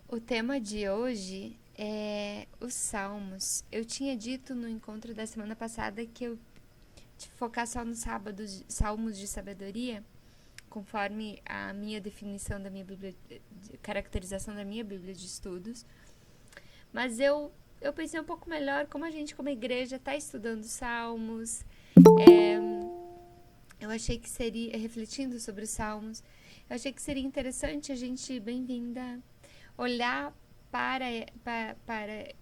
O tema de hoje é os Salmos. Eu tinha dito no encontro da semana passada que eu focar só nos sábados, Salmos de sabedoria, conforme a minha definição da minha Bíblia, caracterização da minha Bíblia de estudos. Mas eu pensei um pouco melhor como a gente, como igreja, está estudando Salmos. É, eu achei que seria, refletindo sobre os Salmos, eu achei que seria interessante a gente, bem-vinda, olhar para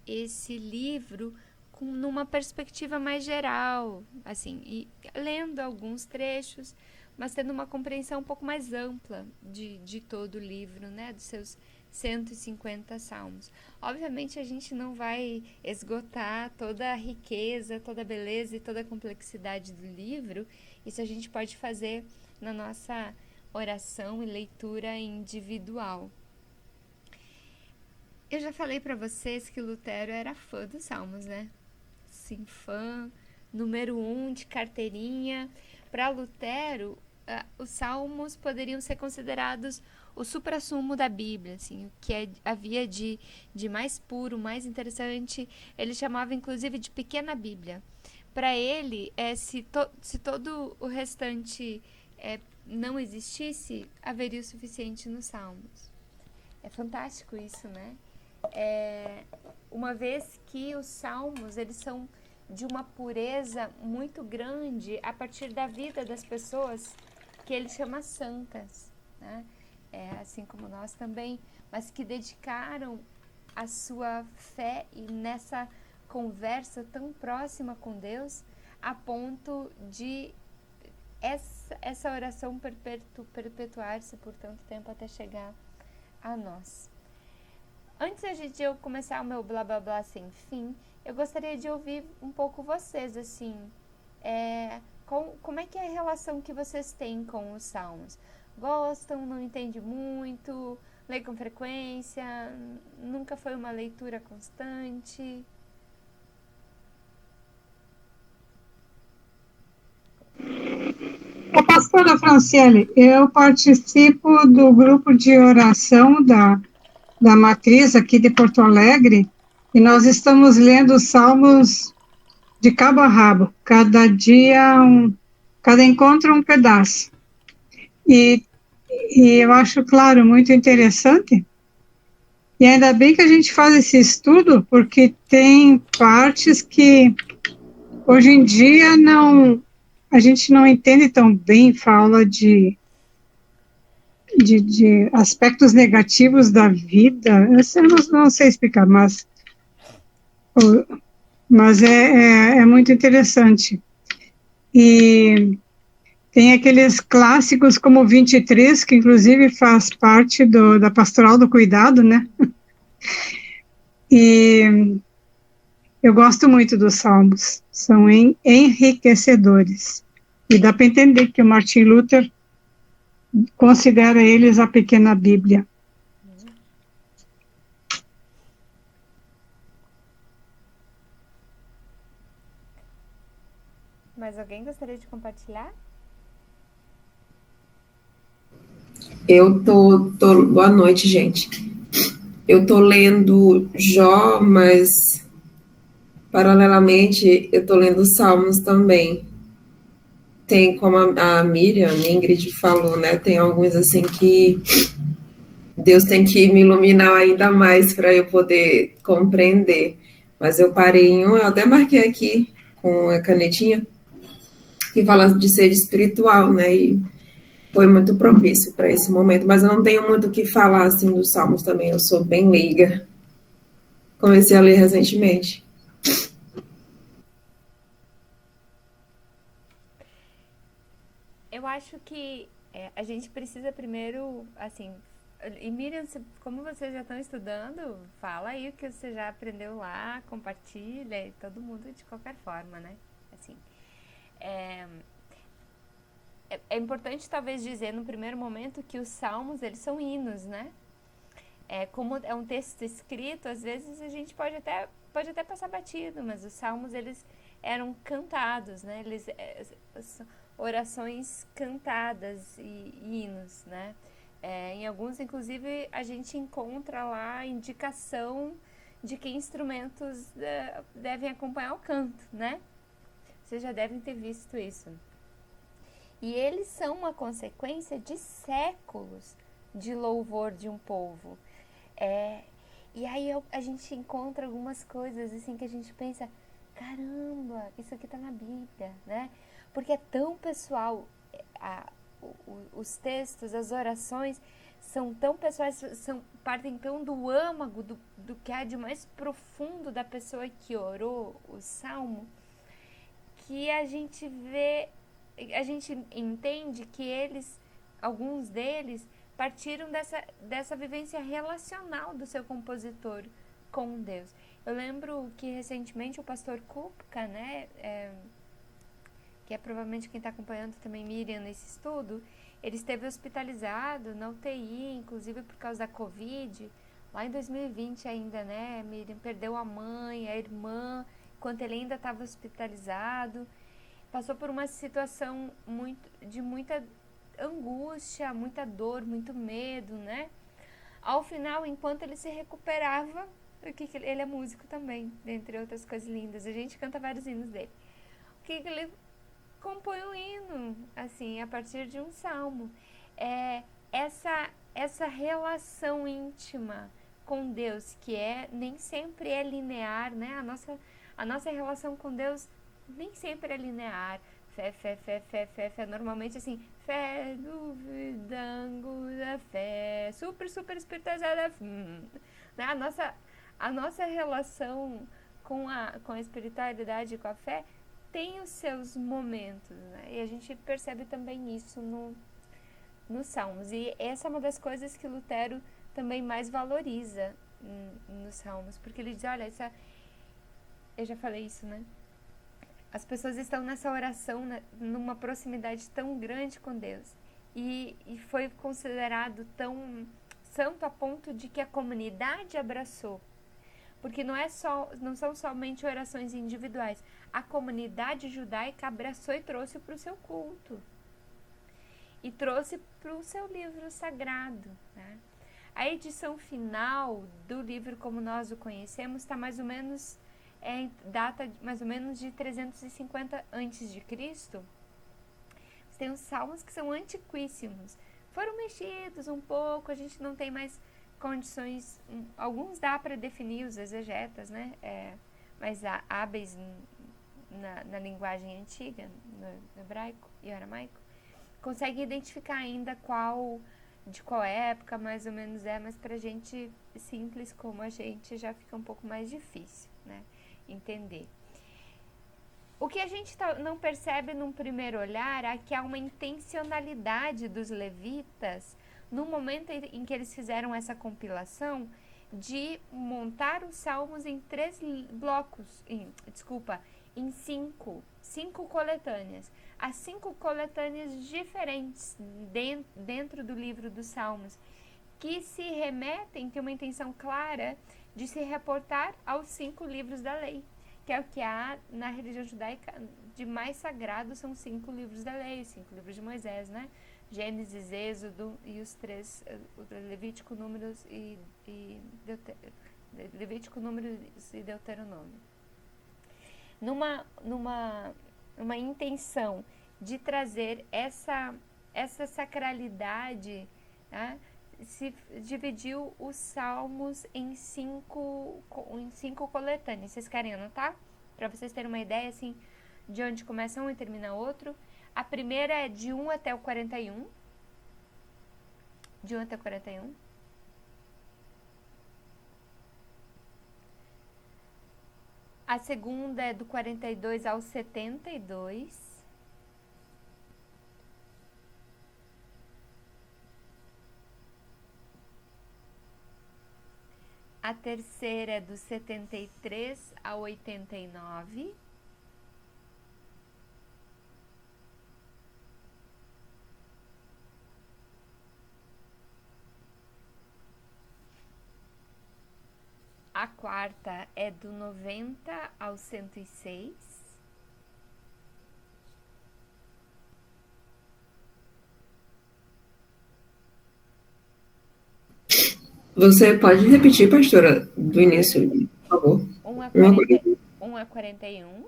esse livro numa perspectiva mais geral, assim, e lendo alguns trechos, mas tendo uma compreensão um pouco mais ampla de todo o livro, né, dos seus 150 salmos. Obviamente a gente não vai esgotar toda a riqueza, toda a beleza e toda a complexidade do livro. Isso a gente pode fazer na nossa oração e leitura individual. Eu já falei para vocês que Lutero era fã dos Salmos, né? Sim, fã número 1 de carteirinha. Para Lutero, os Salmos poderiam ser considerados o suprassumo da Bíblia, assim, o que havia de mais puro, mais interessante. Ele chamava inclusive de pequena Bíblia. Para ele, se todo o restante não existisse, haveria o suficiente nos Salmos. É fantástico isso, né? Uma vez que os salmos eles são de uma pureza muito grande a partir da vida das pessoas que ele chama santas, né? Assim como nós também, mas que dedicaram a sua fé e nessa conversa tão próxima com Deus a ponto de essa oração perpetuar-se por tanto tempo até chegar a nós. Antes de eu começar o meu blá blá blá sem fim, eu gostaria de ouvir um pouco vocês, assim, como é que é a relação que vocês têm com os salmos? Gostam, não entende muito, lê com frequência, nunca foi uma leitura constante? Pastora Franciele, eu participo do grupo de oração da Matriz aqui de Porto Alegre e nós estamos lendo os Salmos de cabo a rabo, cada dia, cada encontro um pedaço. E, e eu acho, claro, muito interessante. E ainda bem que a gente faz esse estudo, porque tem partes que hoje em dia a gente não entende tão bem, fala de aspectos negativos da vida, eu não sei explicar, mas é muito interessante. E tem aqueles clássicos como o 23, que inclusive faz parte da Pastoral do Cuidado, né? E eu gosto muito dos salmos, são enriquecedores. E dá para entender que o Martin Luther considera eles a pequena Bíblia. Mas alguém gostaria de compartilhar? Boa noite, gente. Eu tô lendo Jó, mas paralelamente eu tô lendo Salmos também. Tem, como a Miriam, a Ingrid falou, né? Tem alguns assim que Deus tem que me iluminar ainda mais para eu poder compreender. Mas eu parei em um, eu até marquei aqui com a canetinha, que fala de ser espiritual, né? E foi muito propício para esse momento. Mas eu não tenho muito o que falar assim dos Salmos também, eu sou bem leiga. Comecei a ler recentemente. Eu acho que a gente precisa primeiro, assim, e Miriam, como vocês já estão estudando, fala aí o que você já aprendeu lá, compartilha, e todo mundo de qualquer forma, né? Assim, é, é importante talvez dizer no primeiro momento que os salmos, eles são hinos, né? Como é um texto escrito, às vezes a gente pode até passar batido, mas os salmos, eles eram cantados, né? Orações cantadas e hinos, né? Em alguns, inclusive, a gente encontra lá indicação de que instrumentos devem acompanhar o canto, né? Vocês já devem ter visto isso. E eles são uma consequência de séculos de louvor de um povo. E aí a gente encontra algumas coisas assim que a gente pensa, caramba, isso aqui tá na Bíblia, né? Porque é tão pessoal, os textos, as orações são tão pessoais, partem tão do âmago, do que há de mais profundo da pessoa que orou o salmo, que a gente entende que alguns deles, partiram dessa vivência relacional do seu compositor com Deus. Eu lembro que recentemente o pastor Kupka, né, que é provavelmente quem está acompanhando também Miriam nesse estudo, ele esteve hospitalizado na UTI, inclusive por causa da Covid, lá em 2020 ainda, né, Miriam perdeu a mãe, a irmã, enquanto ele ainda estava hospitalizado, passou por uma situação de muita angústia, muita dor, muito medo, né? Ao final, enquanto ele se recuperava, ele é músico também, dentre outras coisas lindas, a gente canta vários hinos dele. Ele compõe um hino, assim, a partir de um salmo. Essa relação íntima com Deus, que nem sempre é linear, né? A nossa relação com Deus nem sempre é linear. Fé, normalmente assim, fé, dúvida, angústia, fé, super espiritualizada, né? A nossa relação com a espiritualidade e com a fé tem os seus momentos, né? E a gente percebe também isso nos Salmos. E essa é uma das coisas que Lutero também mais valoriza nos Salmos, porque ele diz, olha, eu já falei isso, né? As pessoas estão nessa oração, numa proximidade tão grande com Deus. E foi considerado tão santo a ponto de que a comunidade abraçou. Porque não são somente orações individuais. A comunidade judaica abraçou e trouxe para o seu culto. E trouxe para o seu livro sagrado, né? A edição final do livro como nós o conhecemos está mais ou menos... data mais ou menos de 350 a.C. Tem uns salmos que são antiquíssimos. Foram mexidos um pouco, a gente não tem mais condições. Alguns dá para definir os exegetas, né? Mas hábeis na linguagem antiga, no hebraico e aramaico, conseguem identificar ainda de qual época mais ou menos mas pra gente simples como a gente já fica um pouco mais difícil, né? Entender. O que a gente não percebe num primeiro olhar é que há uma intencionalidade dos levitas no momento em que eles fizeram essa compilação de montar os salmos em em cinco coletâneas. As 5 coletâneas diferentes dentro do livro dos Salmos, que se remetem, tem uma intenção clara de se reportar aos 5 livros da lei, que é o que há na religião judaica de mais sagrado, são 5 livros da lei, 5 livros de Moisés, né? Gênesis, Êxodo e os 3, Levítico, Números e Deuteronômio. Numa intenção de trazer essa sacralidade, né? Se dividiu os salmos em 5 coletâneas. Vocês querem anotar? Para vocês terem uma ideia assim, de onde começa um e termina outro. A primeira é de 1 até o 41. De 1 até o 41. A segunda é do 42 ao 72. A terceira é do 73 ao 89. A quarta é do 90 ao 106. Você pode repetir, pastora, do início, por favor? 1 a Uma 40, coisa. 1 a 41,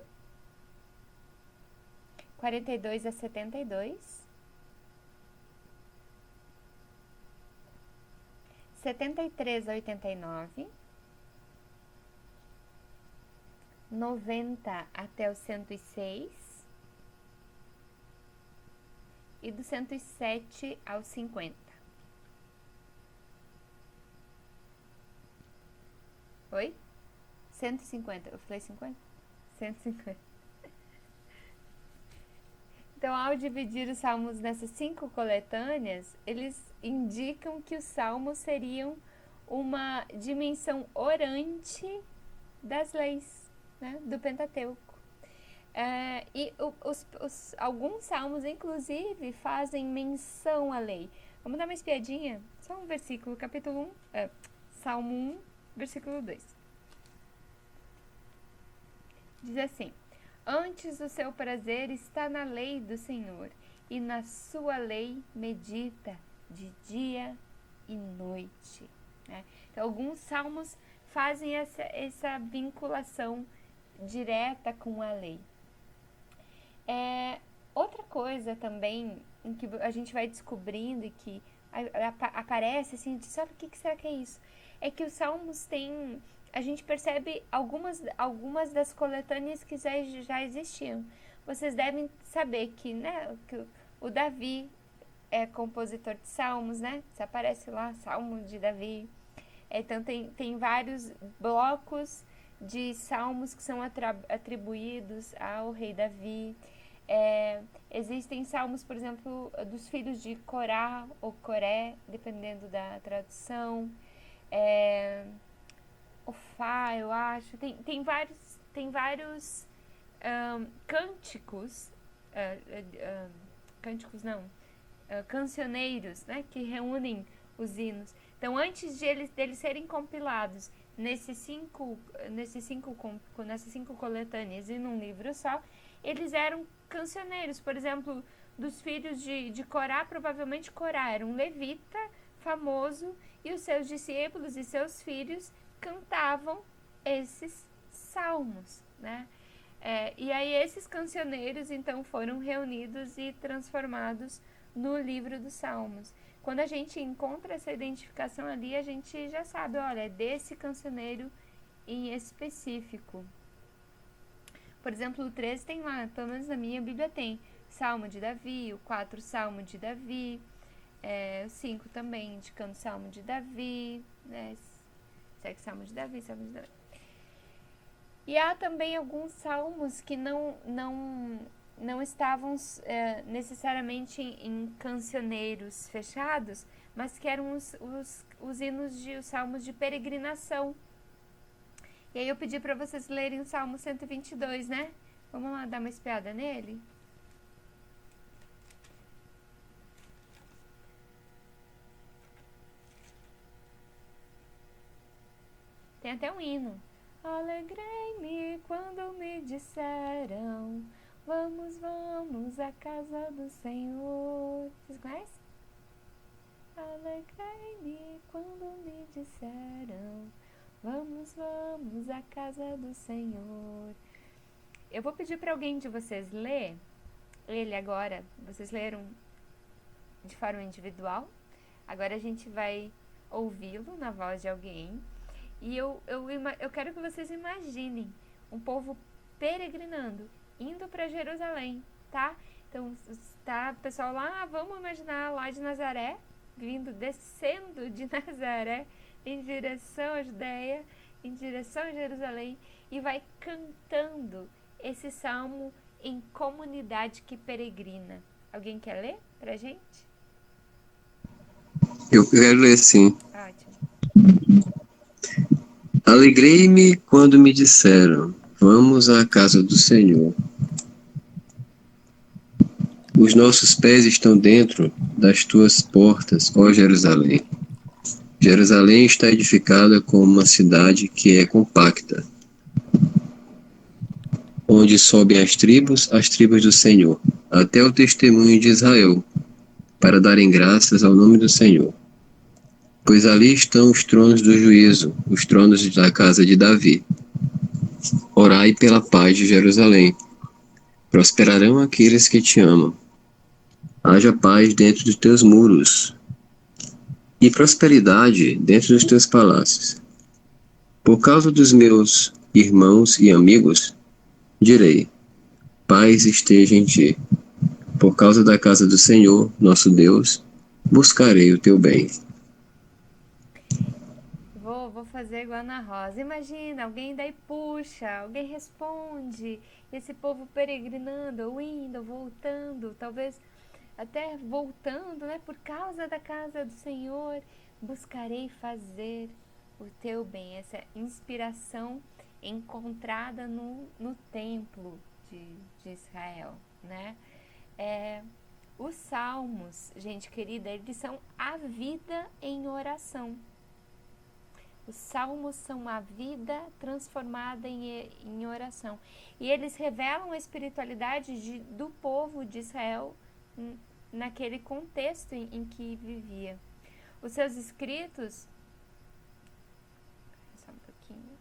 42 a 72, 73 a 89, 90 até o 106 e do 107 ao 50. Oi? 150. Eu falei 50? 150. Então, ao dividir os salmos nessas 5 coletâneas, eles indicam que os salmos seriam uma dimensão orante das leis, né, do Pentateuco. E alguns salmos, inclusive, fazem menção à lei. Vamos dar uma espiadinha? Só um versículo, capítulo 1, Salmo 1, versículo 2. Diz assim: antes o seu prazer está na lei do Senhor, e na sua lei medita de dia e noite. Né? Então, alguns salmos fazem essa vinculação direta com a lei. Outra coisa também em que a gente vai descobrindo e que aparece assim, sabe o que será que é isso? É que os salmos têm, a gente percebe algumas das coletâneas que já existiam. Vocês devem saber que, né, que o Davi é compositor de salmos, né? Isso aparece lá, Salmo de Davi. Então tem vários blocos de salmos que são atribuídos ao rei Davi. Existem salmos, por exemplo, dos filhos de Corá ou Coré, dependendo da tradução. Ofá, eu acho. Tem vários cânticos, cancioneiros, né, que reúnem os hinos. Então, antes deles serem compilados nessas cinco coletâneas e num livro só, eles eram cancioneiros. Por exemplo, dos filhos de Corá, provavelmente Corá era um levita famoso, e os seus discípulos e seus filhos cantavam esses salmos, né? E aí esses cancioneiros, então, foram reunidos e transformados no livro dos Salmos. Quando a gente encontra essa identificação ali, a gente já sabe, olha, é desse cancioneiro em específico. Por exemplo, o 13 tem lá, pelo menos na minha Bíblia tem Salmo de Davi, o 4 Salmo de Davi, o 5 também indicando Salmo de Davi, né? Segue Salmo de Davi, Salmo de Davi. E há também alguns salmos que não estavam necessariamente em cancioneiros fechados, mas que eram os hinos os salmos de peregrinação. E aí eu pedi para vocês lerem o Salmo 122, né? Vamos lá dar uma espiada nele? Tem até um hino. Alegrei-me quando me disseram: vamos, vamos à casa do Senhor. Vocês conhecem? Alegrei-me quando me disseram: vamos, vamos à casa do Senhor. Eu vou pedir para alguém de vocês ler ele agora. Vocês leram de forma individual. Agora a gente vai ouvi-lo na voz de alguém. E eu quero que vocês imaginem um povo peregrinando, indo para Jerusalém, tá? Então, tá, pessoal lá, vamos imaginar lá de Nazaré, descendo de Nazaré em direção à Judéia, em direção a Jerusalém, e vai cantando esse salmo em comunidade que peregrina. Alguém quer ler pra gente? Eu quero ler, sim. Ótimo. Alegrei-me quando me disseram: vamos à casa do Senhor. Os nossos pés estão dentro das tuas portas, ó Jerusalém. Jerusalém está edificada como uma cidade que é compacta, onde sobem as tribos do Senhor, até o testemunho de Israel, para darem graças ao nome do Senhor. pois ali estão os tronos do juízo, os tronos da casa de Davi. Orai pela paz de Jerusalém. Prosperarão aqueles que te amam. Haja paz dentro dos teus muros e prosperidade dentro dos teus palácios. Por causa dos meus irmãos e amigos, direi: paz esteja em ti. Por causa da casa do Senhor, nosso Deus, buscarei o teu bem. Vou fazer igual a Ana Rosa. Imagina, alguém daí puxa, alguém responde. Esse povo peregrinando, ou indo, ou voltando, talvez até voltando, né? Por causa da casa do Senhor, buscarei fazer o teu bem. Essa inspiração encontrada no templo de Israel, né? Os salmos, gente querida, eles são a vida em oração. Os salmos são a vida transformada em oração. E eles revelam a espiritualidade do povo de Israel naquele contexto em que vivia. Os seus escritos... Só um pouquinho.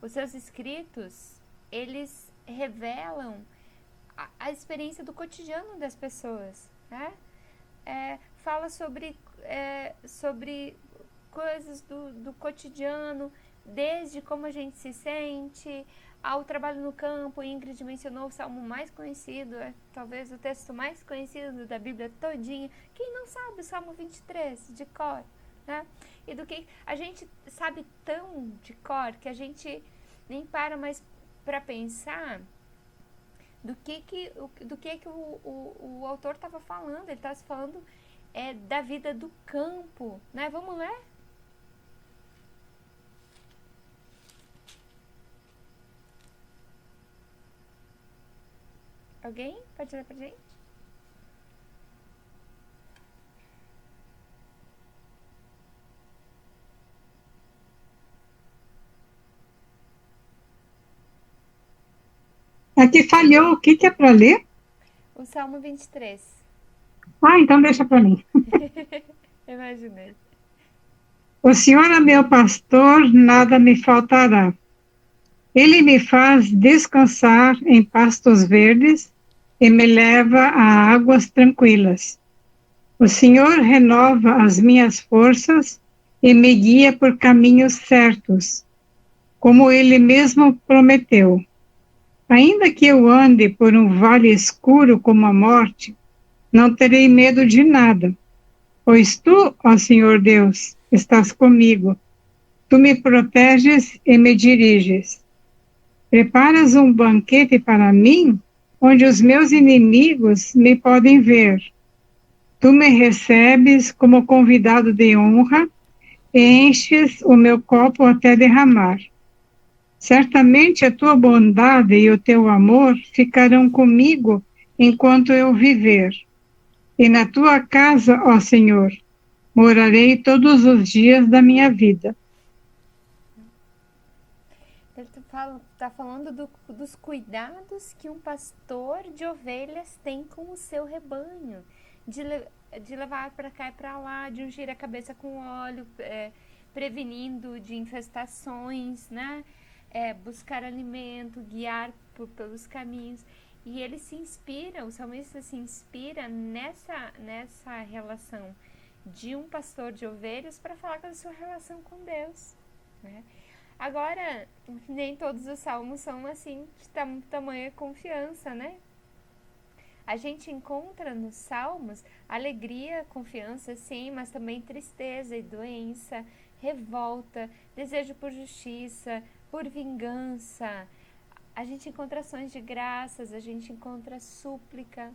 Os seus escritos, eles revelam a experiência do cotidiano das pessoas, né? Fala sobre coisas do cotidiano, desde como a gente se sente, ao trabalho no campo. Ingrid mencionou o salmo mais conhecido, talvez o texto mais conhecido da Bíblia todinha. Quem não sabe o Salmo 23 de cor, né? E do que a gente sabe tão de cor que a gente nem para mais para pensar do que o autor estava falando. Ele estava falando da vida do campo, né? Vamos ler? Alguém pode ler pra gente? Aqui falhou. O que é para ler? O Salmo 23. Então deixa para mim. Imaginei. O Senhor é meu pastor, nada me faltará. Ele me faz descansar em pastos verdes e me leva a águas tranquilas. O Senhor renova as minhas forças e me guia por caminhos certos, como Ele mesmo prometeu. Ainda que eu ande por um vale escuro como a morte, não terei medo de nada, pois Tu, ó Senhor Deus, estás comigo. Tu me proteges e me diriges. Preparas um banquete para mim, onde os meus inimigos me podem ver. Tu me recebes como convidado de honra e enches o meu copo até derramar. Certamente a tua bondade e o teu amor ficarão comigo enquanto eu viver. E na tua casa, ó Senhor, morarei todos os dias da minha vida. Ele está falando dos cuidados que um pastor de ovelhas tem com o seu rebanho, de levar para cá e para lá, de ungir a cabeça com óleo, prevenindo de infestações, né? Buscar alimento, guiar pelos caminhos. E ele se inspira, o salmista se inspira nessa relação de um pastor de ovelhas para falar da sua relação com Deus, né? Agora, nem todos os salmos são assim, de tamanha confiança, né? A gente encontra nos salmos alegria, confiança, sim, mas também tristeza e doença, revolta, desejo por justiça, por vingança. A gente encontra ações de graças, a gente encontra súplica,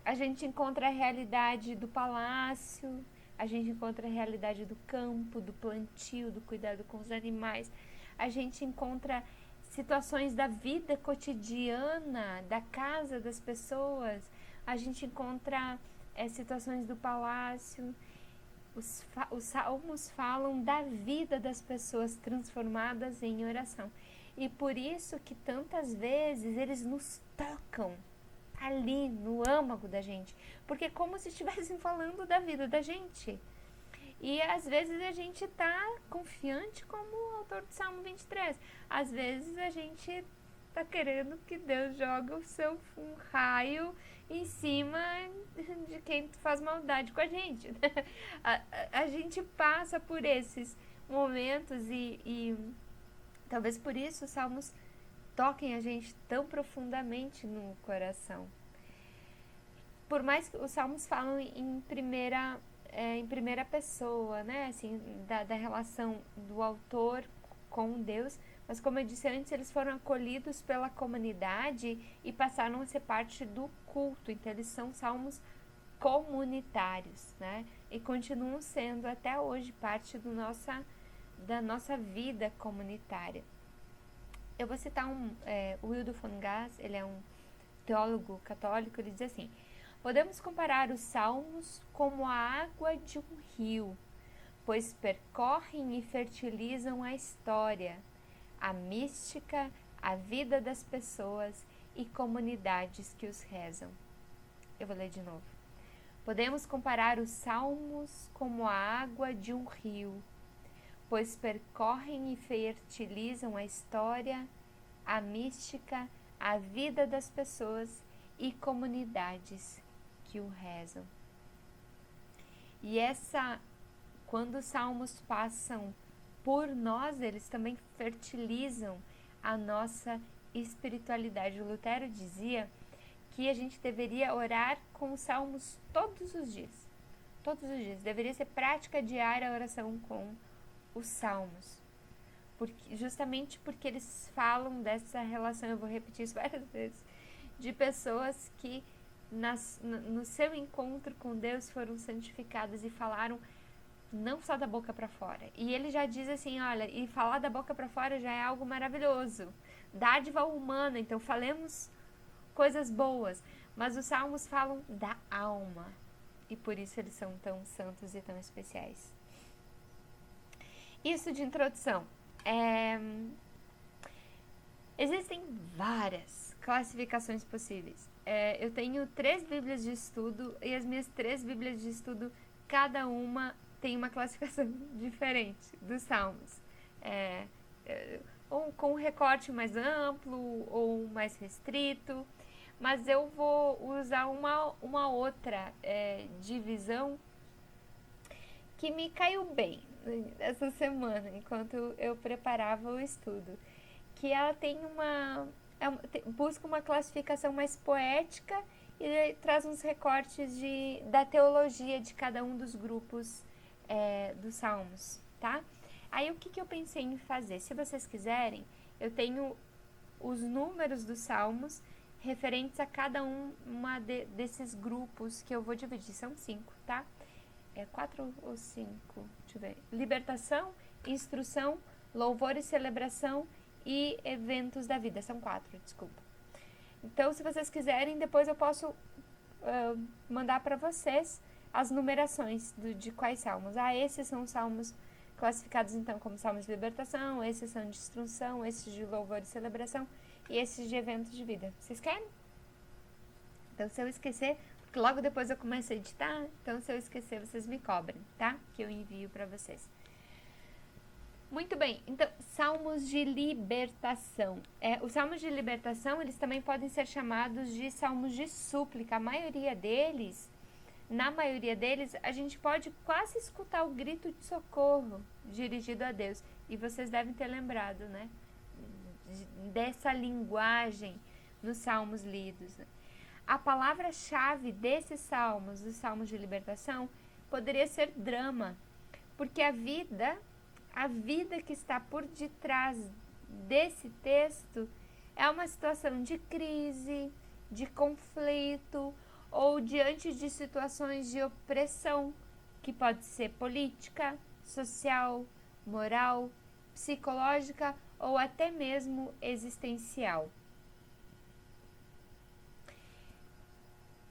a gente encontra a realidade do palácio, a gente encontra a realidade do campo, do plantio, do cuidado com os animais. A gente encontra situações da vida cotidiana, da casa das pessoas. A gente encontra situações do palácio. Os salmos falam da vida das pessoas transformadas em oração. E por isso que tantas vezes eles nos tocam, ali no âmago da gente, porque é como se estivessem falando da vida da gente. E às vezes a gente tá confiante como o autor do Salmo 23. Às vezes a gente tá querendo que Deus jogue um raio em cima de quem faz maldade com a gente. A gente passa por esses momentos e talvez por isso os salmos toquem a gente tão profundamente no coração. Por mais que os salmos falam em primeira pessoa, né? Assim, da relação do autor com Deus, mas como eu disse antes, eles foram acolhidos pela comunidade e passaram a ser parte do culto, então eles são salmos comunitários, né? E continuam sendo até hoje parte da nossa vida comunitária. Eu vou citar o Wildo von Gass, ele é um teólogo católico, ele diz assim: podemos comparar os salmos como a água de um rio, pois percorrem e fertilizam a história, a mística, a vida das pessoas e comunidades que os rezam. Eu vou ler de novo. Podemos comparar os salmos como a água de um rio, pois percorrem e fertilizam a história, a mística, a vida das pessoas e comunidades que o rezam. E quando os salmos passam por nós, eles também fertilizam a nossa espiritualidade. O Lutero dizia que a gente deveria orar com os salmos todos os dias. Todos os dias. Deveria ser prática diária a oração com os salmos. Justamente porque eles falam dessa relação, eu vou repetir isso várias vezes, de pessoas que no seu encontro com Deus foram santificadas e falaram não só da boca para fora. E ele já diz assim, olha, e falar da boca para fora já é algo maravilhoso, dádiva humana, então falemos coisas boas, mas os salmos falam da alma e por isso eles são tão santos e tão especiais. Isso de introdução. Existem várias classificações possíveis. Eu tenho 3 bíblias de estudo e as minhas 3 bíblias de estudo, cada uma tem uma classificação diferente dos salmos. Ou com um recorte mais amplo ou mais restrito. Mas eu vou usar uma outra divisão que me caiu bem essa semana, enquanto eu preparava o estudo. Que ela tem busca uma classificação mais poética e traz uns recortes da teologia de cada um dos grupos dos salmos, tá? Aí o que eu pensei em fazer? Se vocês quiserem, eu tenho os números dos salmos referentes a cada desses grupos que eu vou dividir. São 5, tá? 4 ou 5? Deixa eu ver. Libertação, instrução, louvor e celebração e eventos da vida. São 4, desculpa. Então, se vocês quiserem, depois eu posso mandar para vocês as numerações de quais salmos. Esses são os salmos classificados, então, como salmos de libertação, esses são de instrução, esses de louvor e celebração e esses de eventos de vida. Vocês querem? Então, se eu esquecer, porque logo depois eu começo a editar, então se eu esquecer, vocês me cobrem, tá? Que eu envio para vocês. Muito bem, então, salmos de libertação. Os salmos de libertação, eles também podem ser chamados de salmos de súplica. Na maioria deles, a gente pode quase escutar o grito de socorro dirigido a Deus. E vocês devem ter lembrado, né? Dessa linguagem nos salmos lidos. Né? A palavra-chave desses salmos, os salmos de libertação, poderia ser drama. Porque a vida que está por detrás desse texto é uma situação de crise, de conflito ou diante de situações de opressão, que pode ser política, social, moral, psicológica ou até mesmo existencial.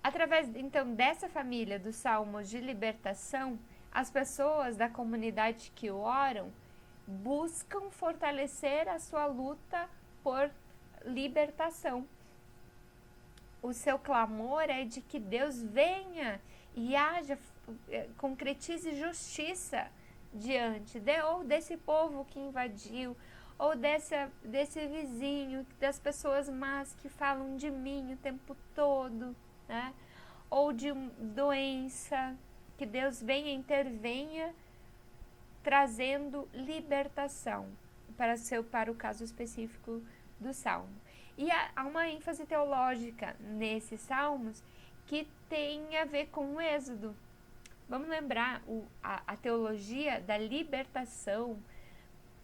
Através, então, dessa família dos salmos de libertação, as pessoas da comunidade que oram buscam fortalecer a sua luta por libertação. o seu clamor é de que Deus venha e haja, concretize justiça diante ou desse povo que invadiu, ou desse vizinho, das pessoas más que falam de mim o tempo todo, né? Ou de doença, que Deus venha e intervenha, trazendo libertação para o caso específico do Salmo. E há uma ênfase teológica nesses salmos que tem a ver com o Êxodo. Vamos lembrar, a teologia da libertação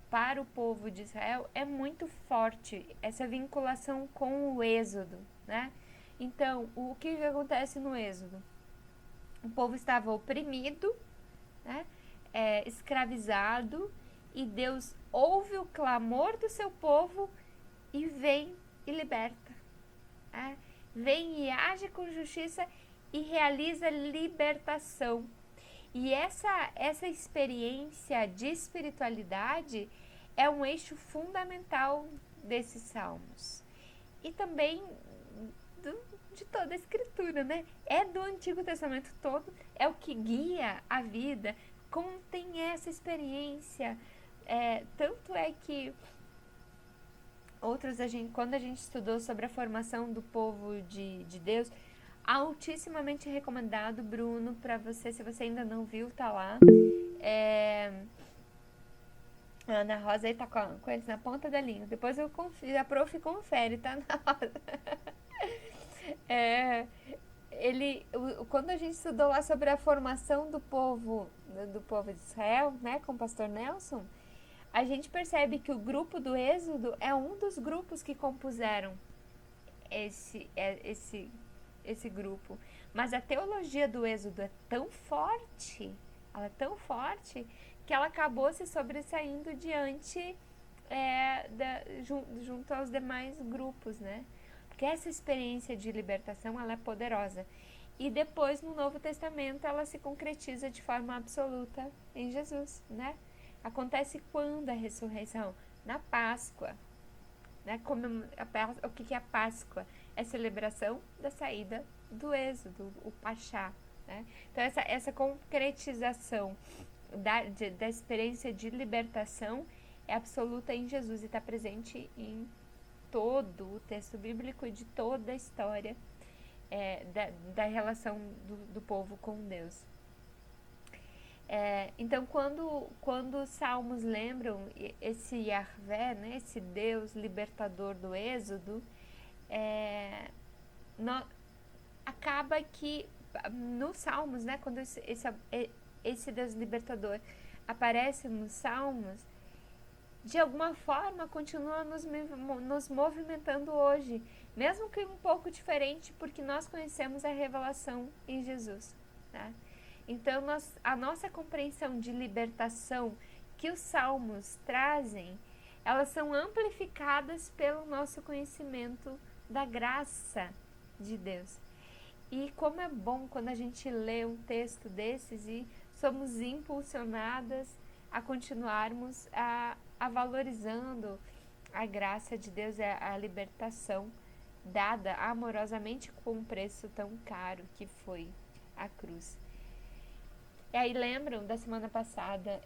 para o povo de Israel é muito forte, essa vinculação com o Êxodo, né? Então, o que acontece no Êxodo? O povo estava oprimido, né? Escravizado, e Deus ouve o clamor do seu povo e vem e liberta. Né? Vem e age com justiça e realiza libertação. E essa experiência de espiritualidade é um eixo fundamental desses salmos. E também de toda a escritura, né? É do Antigo Testamento todo, é o que guia a vida, contém essa experiência. Tanto é que quando a gente estudou sobre a formação do povo de Deus, altissimamente recomendado, Bruno, para você, se você ainda não viu, tá lá. A Ana Rosa aí tá com eles na ponta da língua. Depois a prof confere, tá, Ana Rosa? Quando a gente estudou lá sobre a formação do povo de Israel, né, com o pastor Nelson, a gente percebe que o grupo do Êxodo é um dos grupos que compuseram esse grupo. Mas a teologia do Êxodo é tão forte, que ela acabou se sobressaindo diante, junto aos demais grupos, né? Porque essa experiência de libertação, ela é poderosa. E depois, no Novo Testamento, ela se concretiza de forma absoluta em Jesus, né? Acontece quando a ressurreição? Na Páscoa. Né? O que é a Páscoa? É a celebração da saída do Êxodo, o Pachá. Né? Então, essa concretização da experiência de libertação é absoluta em Jesus e está presente em todo o texto bíblico e de toda a história da relação do povo com Deus. Então, quando os salmos lembram esse Yahvé, né, esse Deus libertador do Êxodo, acaba que nos salmos, né, quando esse Deus libertador aparece nos salmos, de alguma forma continua nos movimentando hoje, mesmo que um pouco diferente, porque nós conhecemos a revelação em Jesus, né? Então, a nossa compreensão de libertação que os salmos trazem, elas são amplificadas pelo nosso conhecimento da graça de Deus. E como é bom quando a gente lê um texto desses e somos impulsionadas a continuarmos a valorizando a graça de Deus e a libertação dada amorosamente com um preço tão caro que foi a cruz. E aí lembram da semana passada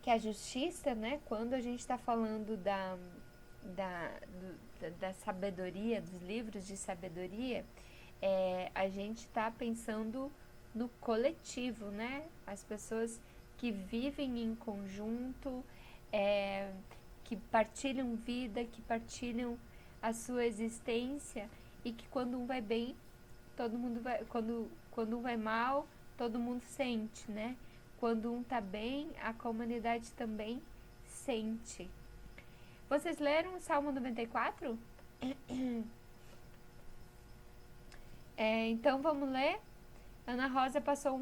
que a justiça, né, quando a gente está falando da sabedoria, dos livros de sabedoria, a gente está pensando no coletivo, né? As pessoas que vivem em conjunto, que partilham vida, que partilham a sua existência, e que quando um vai bem, todo mundo vai, quando um vai mal, todo mundo sente, né? Quando um tá bem, a comunidade também sente. Vocês leram o Salmo 94? Então vamos ler. Ana Rosa passou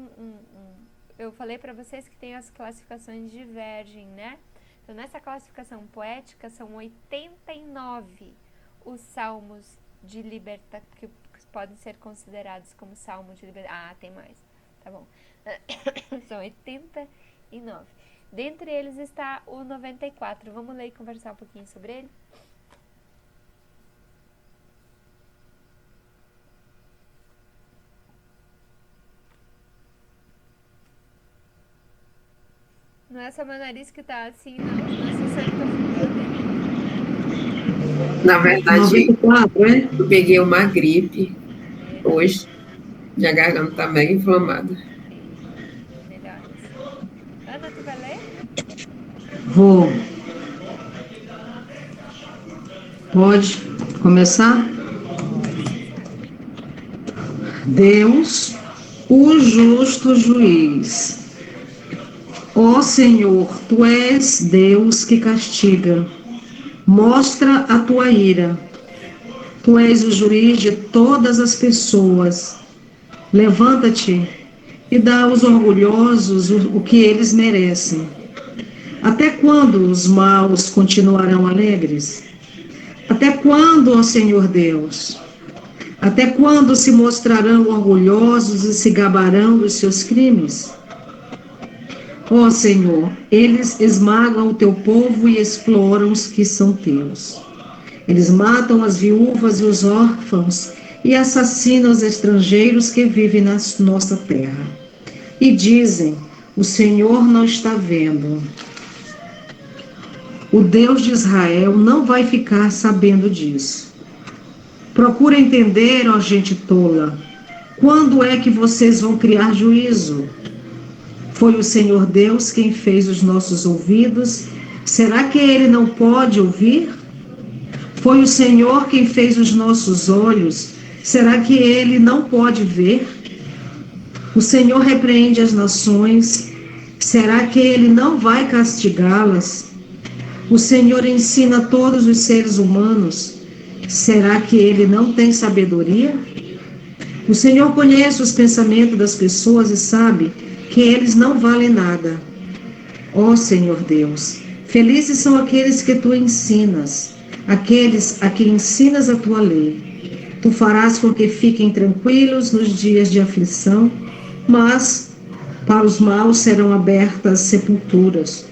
eu falei para vocês que tem as classificações divergem, né? Então nessa classificação poética são 89 os salmos de libertação que podem ser considerados como salmo de libertação. Tem mais. Tá bom. São 89. Dentre eles está o 94. Vamos ler e conversar um pouquinho sobre ele? Não é só meu nariz que tá assim, não. Nossa, sangue tá fumando. Na verdade, 94, é? eu peguei uma gripe hoje. Minha garganta tá mega inflamada. Melhor assim. Ana, tu vai ler? Vou. Pode começar? Pode, sim, senhora. Deus, o justo juiz. Ó Senhor, tu és Deus que castiga. Mostra a tua ira. Tu és o juiz de todas as pessoas. Levanta-te e dá aos orgulhosos o que eles merecem. Até quando os maus continuarão alegres? Até quando, ó Senhor Deus? Até quando se mostrarão orgulhosos e se gabarão dos seus crimes? Ó Senhor, eles esmagam o teu povo e exploram os que são teus. Eles matam as viúvas e os órfãos e assassinam os estrangeiros que vivem na nossa terra. E dizem: o Senhor não está vendo. O Deus de Israel não vai ficar sabendo disso. Procura entender, ó gente tola. Quando é que vocês vão criar juízo? Foi o Senhor Deus quem fez os nossos ouvidos. Será que Ele não pode ouvir? Foi o Senhor quem fez os nossos olhos. Será que Ele não pode ver? O Senhor repreende as nações. Será que Ele não vai castigá-las? O Senhor ensina todos os seres humanos. Será que Ele não tem sabedoria? O Senhor conhece os pensamentos das pessoas e sabe que eles não valem nada. Ó Senhor Deus, felizes são aqueles que tu ensinas, aqueles a que ensinas a tua lei. Tu farás com que fiquem tranquilos nos dias de aflição, mas para os maus serão abertas sepulturas,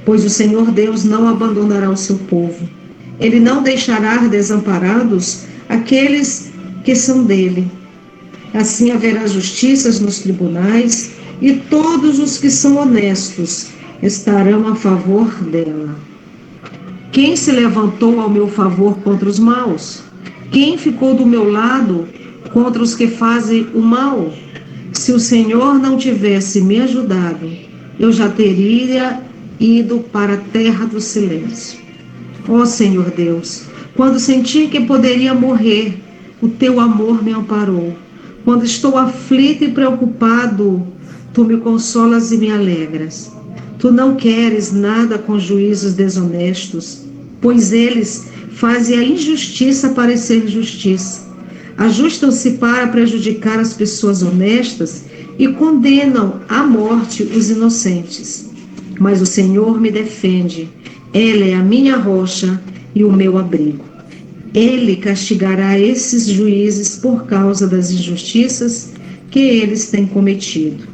pois o Senhor Deus não abandonará o seu povo. Ele não deixará desamparados aqueles que são dele. Assim haverá justiças nos tribunais, e todos os que são honestos estarão a favor dela. Quem se levantou ao meu favor contra os maus? Quem ficou do meu lado contra os que fazem o mal? Se o Senhor não tivesse me ajudado, eu já teria ido para a terra do silêncio. Ó Senhor Deus, quando senti que poderia morrer, o teu amor me amparou. Quando estou aflito e preocupado, tu me consolas e me alegras. Tu não queres nada com juízos desonestos, pois eles fazem a injustiça parecer justiça. Ajustam-se para prejudicar as pessoas honestas e condenam à morte os inocentes. Mas o Senhor me defende. Ele é a minha rocha e o meu abrigo. Ele castigará esses juízes por causa das injustiças que eles têm cometido.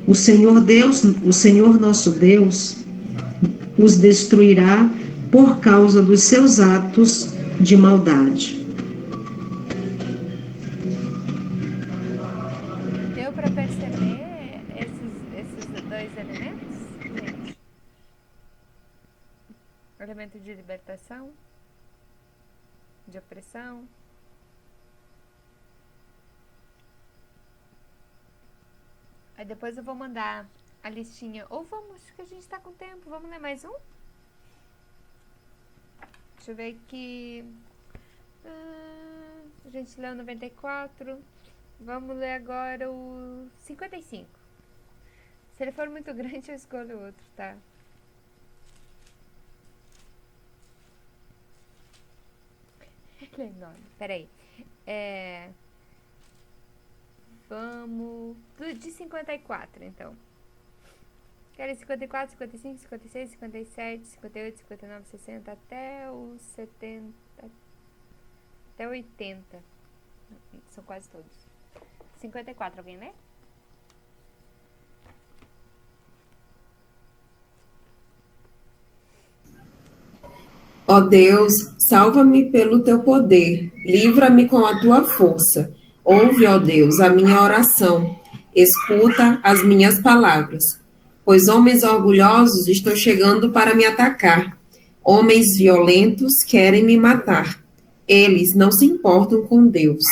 O Senhor Deus, o Senhor nosso Deus, os destruirá por causa dos seus atos de maldade. Deu para perceber esses dois elementos, gente? O elemento de libertação, de opressão. Aí depois eu vou mandar a listinha. Ou vamos, que a gente tá com tempo. Vamos ler mais um? Deixa eu ver aqui. A gente leu 94. Vamos ler agora o 55. Se ele for muito grande, eu escolho outro, tá? Ele é enorme. Peraí. Vamos de 54, então. Quero 54, 55, 56, 57, 58, 59, 60 até os 70, até 80. São quase todos. 54, alguém lê? Ó Deus, salva-me pelo teu poder, livra-me com a tua força. Ouve, ó Deus, a minha oração, escuta as minhas palavras. pois homens orgulhosos estão chegando para me atacar. Homens violentos querem me matar. Eles não se importam com Deus.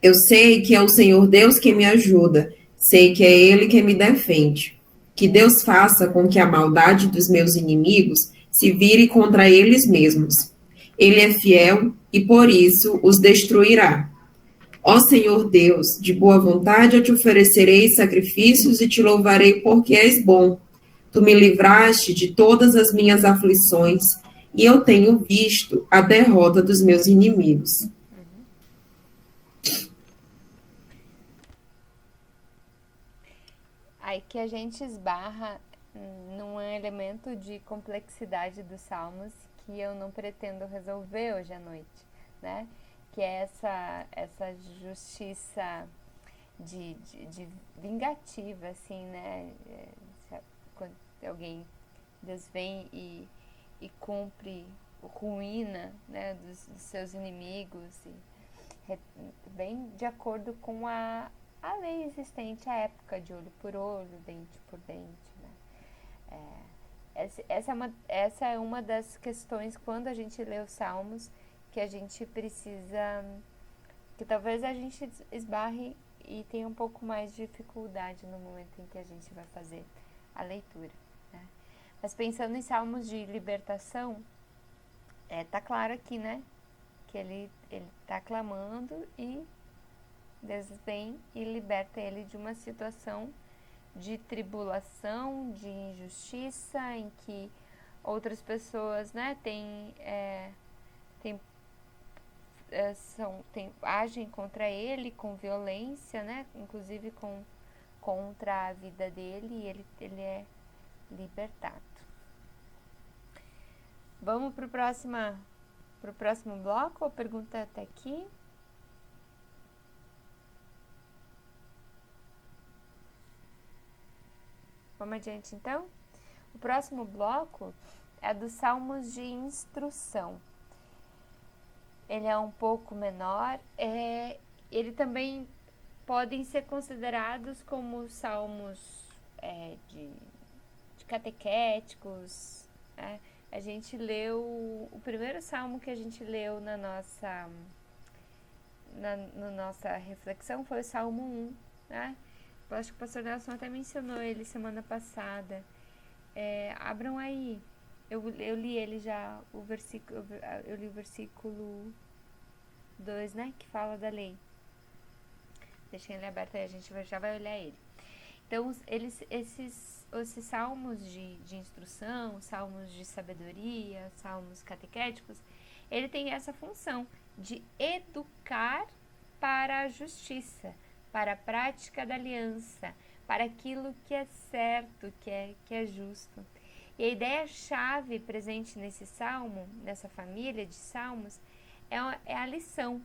Eu sei que é o Senhor Deus que me ajuda. Sei que é Ele que me defende. Que Deus faça com que a maldade dos meus inimigos se vire contra eles mesmos. Ele é fiel e por isso os destruirá. Ó Senhor Deus, de boa vontade eu te oferecerei sacrifícios e te louvarei porque és bom. Tu me livraste de todas as minhas aflições e eu tenho visto a derrota dos meus inimigos. Aí que a gente esbarra num elemento de complexidade dos salmos que eu não pretendo resolver hoje à noite, né? Que é essa justiça de vingativa, assim, né? Quando alguém, Deus vem e cumpre, ruína, né, dos seus inimigos, e vem de acordo com a lei existente à época, de olho por olho, dente por dente, né? Essa é uma das questões quando a gente lê os Salmos que a gente precisa, que talvez a gente esbarre e tenha um pouco mais de dificuldade no momento em que a gente vai fazer a leitura, né? Mas pensando em salmos de libertação, tá claro aqui, né? Que ele tá clamando e Deus vem e liberta ele de uma situação de tribulação, de injustiça, em que outras pessoas, né, agem contra ele com violência, né, inclusive contra a vida dele, e ele é libertado. Vamos pro próximo bloco, a pergunta até aqui. Vamos adiante então? O próximo bloco é dos salmos de instrução. Ele é um pouco menor, ele também podem ser considerados como salmos de catequéticos, né? A gente leu, o primeiro salmo que a gente leu na nossa reflexão foi o Salmo 1, né? Eu acho que o pastor Nelson até mencionou ele semana passada. Abram aí, eu li ele já, eu li o versículo 2, né, que fala da lei. Deixem ele aberto aí, a gente já vai olhar ele. Então, esses salmos de instrução, salmos de sabedoria, salmos catequéticos, ele tem essa função de educar para a justiça, para a prática da aliança, para aquilo que é certo, que é justo. E a ideia-chave presente nesse salmo, nessa família de salmos, é a lição,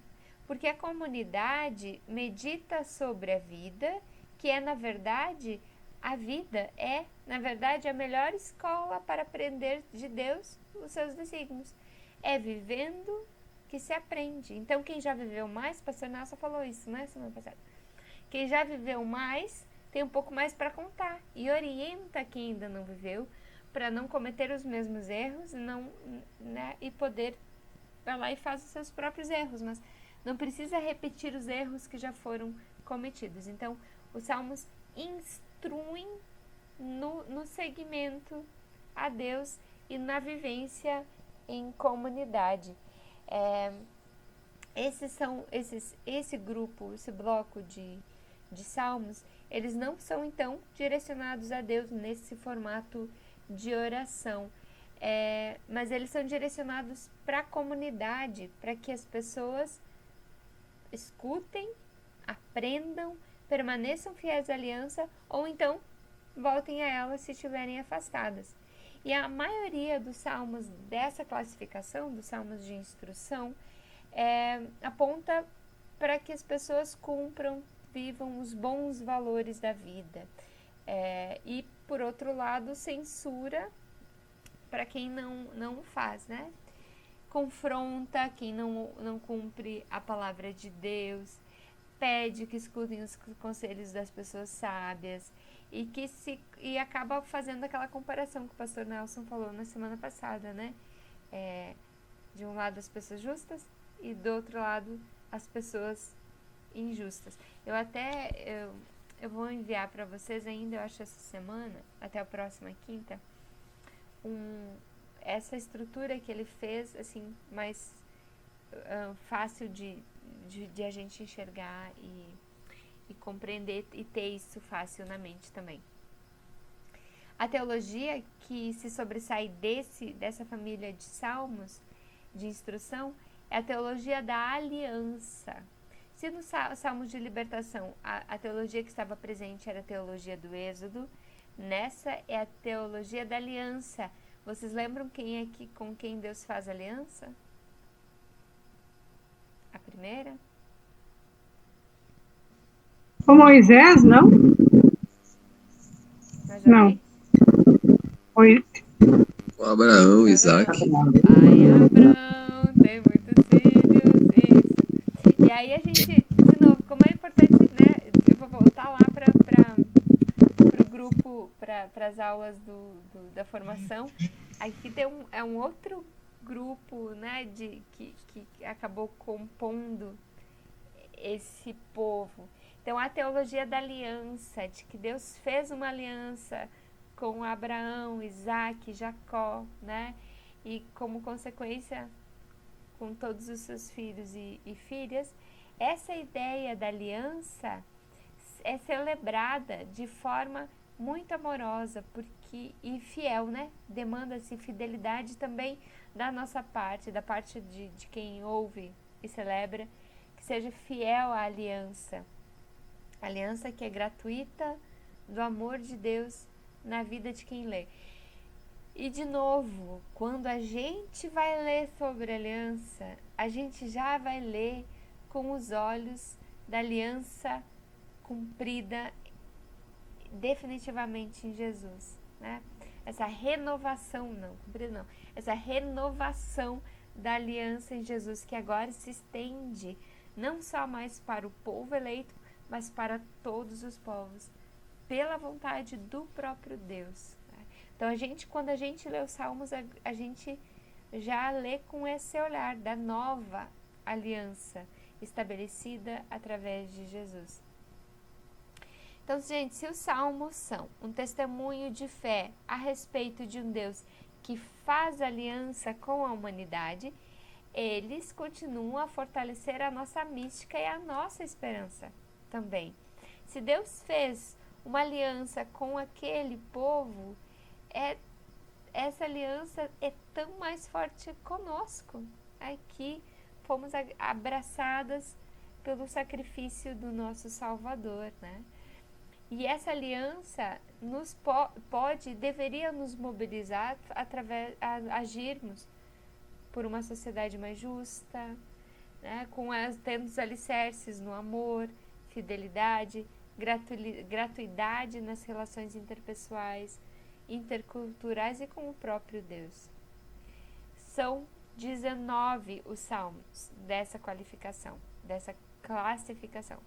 porque a comunidade medita sobre a vida, que é, na verdade, a vida é, na verdade, a melhor escola para aprender de Deus os seus desígnios. É vivendo que se aprende. Então, quem já viveu mais, o pastor Nelson falou isso, né, semana passada? Quem já viveu mais tem um pouco mais para contar e orienta quem ainda não viveu para não cometer os mesmos erros, né, e poder vai lá e faz os seus próprios erros, mas não precisa repetir os erros que já foram cometidos. Então, os salmos instruem no seguimento a Deus e na vivência em comunidade. Esse grupo, esse bloco de salmos, eles não são então direcionados a Deus nesse formato de oração, mas eles são direcionados para a comunidade, para que as pessoas escutem, aprendam, permaneçam fiéis à aliança ou então voltem a ela se estiverem afastadas. E a maioria dos salmos dessa classificação, dos salmos de instrução, aponta para que as pessoas cumpram, vivam os bons valores da vida. E, por outro lado, censura para quem não faz, né? Confronta quem não cumpre a palavra de Deus, pede que escutem os conselhos das pessoas sábias e acaba fazendo aquela comparação que o pastor Nelson falou na semana passada, né? De um lado as pessoas justas e do outro lado as pessoas injustas. Eu vou enviar para vocês ainda, eu acho, essa semana, até a próxima quinta, essa estrutura que ele fez, assim, mais fácil de a gente enxergar e compreender e ter isso fácil na mente também. A teologia que se sobressai dessa família de salmos de instrução é a teologia da aliança. Se nos salmos de libertação a teologia que estava presente era a teologia do êxodo, nessa é a teologia da aliança. Vocês lembram quem é que com quem Deus faz aliança? A primeira? Com Moisés, não? Não. Foi Com Abraão, Isaac. Ai, Abraão, tem muitos filhos, isso. E aí a gente, de novo, como é importante, né? Eu vou voltar lá para o grupo, para as aulas da formação. Aqui tem um outro grupo, né, que acabou compondo esse povo. Então, a teologia da aliança, de que Deus fez uma aliança com Abraão, Isaac, Jacó, né? E como consequência, com todos os seus filhos e filhas, essa ideia da aliança é celebrada de forma muito amorosa e fiel, né? Demanda-se fidelidade também da nossa parte, da parte de quem ouve e celebra, que seja fiel à aliança. Aliança que é gratuita do amor de Deus na vida de quem lê. E de novo, quando a gente vai ler sobre aliança, a gente já vai ler com os olhos da aliança cumprida definitivamente em Jesus, né? Essa renovação, essa renovação da aliança em Jesus, que agora se estende não só mais para o povo eleito, mas para todos os povos, pela vontade do próprio Deus. Então, quando a gente lê os Salmos, a gente já lê com esse olhar da nova aliança estabelecida através de Jesus. Então, gente, se os Salmos são um testemunho de fé a respeito de um Deus que faz aliança com a humanidade, eles continuam a fortalecer a nossa mística e a nossa esperança também. Se Deus fez uma aliança com aquele povo, essa aliança é tão mais forte conosco. Aqui fomos abraçadas pelo sacrifício do nosso Salvador, né? E essa aliança deveria nos mobilizar através a agirmos por uma sociedade mais justa, né? Tendo os alicerces no amor, fidelidade, gratuidade nas relações interpessoais, interculturais e com o próprio Deus. São 19 os salmos dessa qualificação, dessa classificação.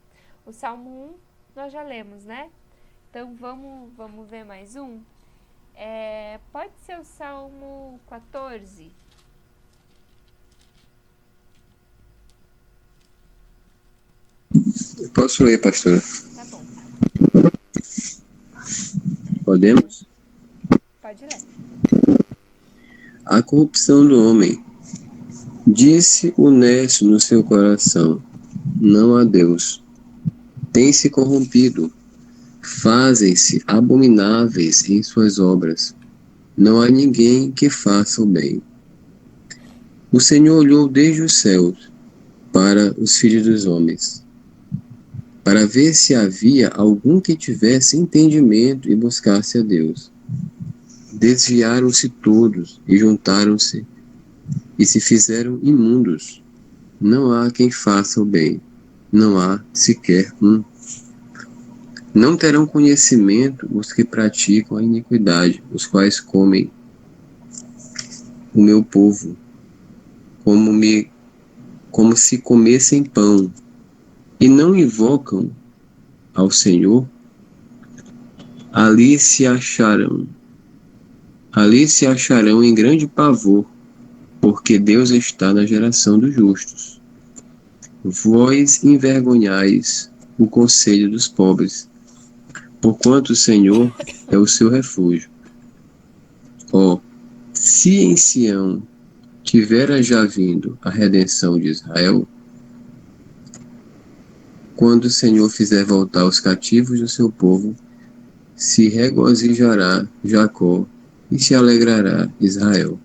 O Salmo 1 nós já lemos, né? Então vamos ver mais um. Pode ser o Salmo 14. Posso ler, pastora? Tá bom. Podemos? Pode ler. A corrupção do homem. Disse o necio no seu coração: não há Deus. Tem-se corrompido. Fazem-se abomináveis em suas obras. Não há ninguém que faça o bem. O Senhor olhou desde os céus para os filhos dos homens, para ver se havia algum que tivesse entendimento e buscasse a Deus. Desviaram-se todos e juntaram-se e se fizeram imundos. Não há quem faça o bem, não há sequer um. Não terão conhecimento os que praticam a iniquidade, os quais comem o meu povo, como se comessem pão, e não invocam ao Senhor. ali se acharão, ali se acharão em grande pavor, porque Deus está na geração dos justos. Vós envergonhais o conselho dos pobres, porquanto o Senhor é o seu refúgio. Ó, se em Sião tivera já vindo a redenção de Israel, quando o Senhor fizer voltar os cativos do seu povo, se regozijará Jacó e se alegrará Israel.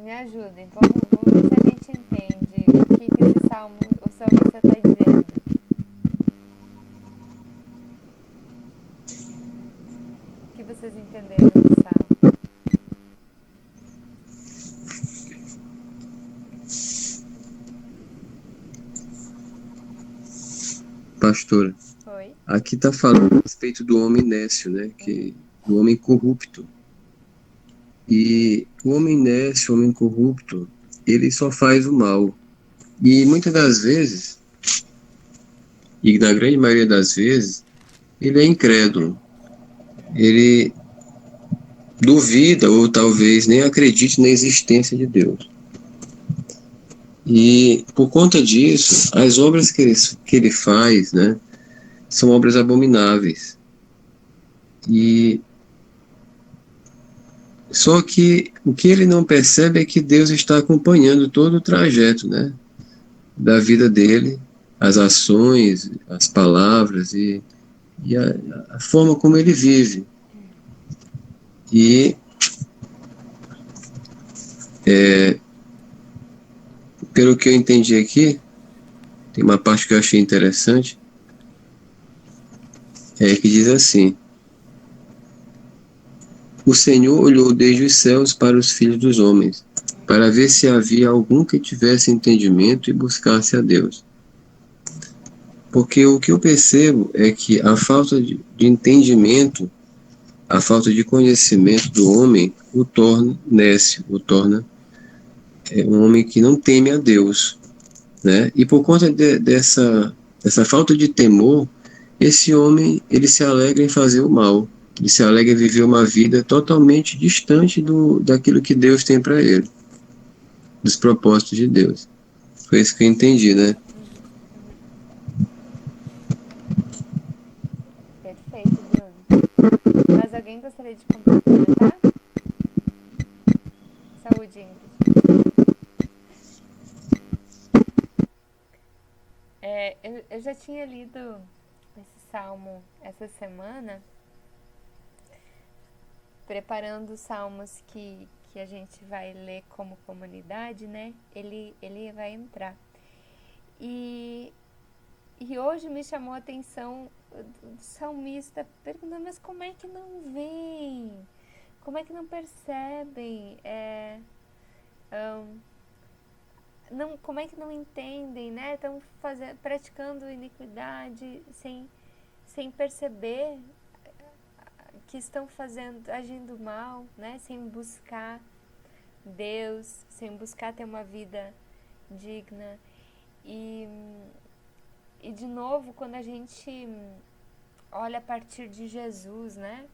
Me ajudem, vamos ver se a gente entende o que esse salmo, o salmista está dizendo. O que vocês entenderam do salmo? Pastora, Oi? aqui está falando a respeito do homem nécio, né? Do homem corrupto. E o homem nécio, o homem corrupto, ele só faz o mal. E muitas das vezes, e na grande maioria das vezes, ele é incrédulo. Ele duvida ou talvez nem acredite na existência de Deus. E por conta disso, as obras que ele faz, né, são obras abomináveis. E só que o que ele não percebe é que Deus está acompanhando todo o trajeto, né, da vida dele, as ações, as palavras e a forma como ele vive. E pelo que eu entendi aqui, tem uma parte que eu achei interessante, que diz assim: o Senhor olhou desde os céus para os filhos dos homens, para ver se havia algum que tivesse entendimento e buscasse a Deus. Porque o que eu percebo é que a falta de entendimento, a falta de conhecimento do homem o torna nécio, o torna um homem que não teme a Deus, né? E por conta dessa falta de temor, esse homem, ele se alegra em fazer o mal, ele se alegra em viver uma vida totalmente distante daquilo que Deus tem para ele, dos propósitos de Deus. Foi isso que eu entendi, né? Perfeito, Bruno. Mas alguém gostaria de complementar? Saúde, Ingrid. Eu já tinha lido esse salmo essa semana, preparando os salmos que a gente vai ler como comunidade, né? Ele vai entrar. E hoje me chamou a atenção o salmista perguntando, mas como é que não veem? Como é que não percebem? Como é que não entendem, né? Estão praticando iniquidade sem perceber que estão agindo mal, né? Sem buscar Deus, sem buscar ter uma vida digna. E de novo, quando a gente olha a partir de Jesus, né?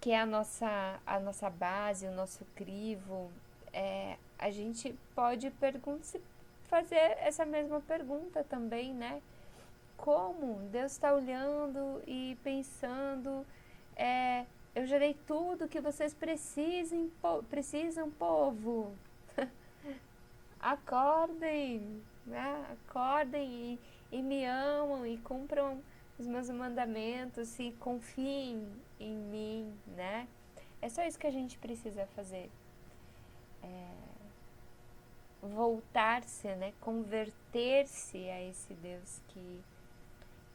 Que é a nossa base, o nosso crivo, a gente pode fazer essa mesma pergunta também, né? Como Deus está olhando e pensando, eu gerei tudo que vocês precisam, povo. Acordem, né? Acordem e me amam e cumpram os meus mandamentos e confiem em mim, né? É só isso que a gente precisa fazer. Voltar-se, né? Converter-se a esse Deus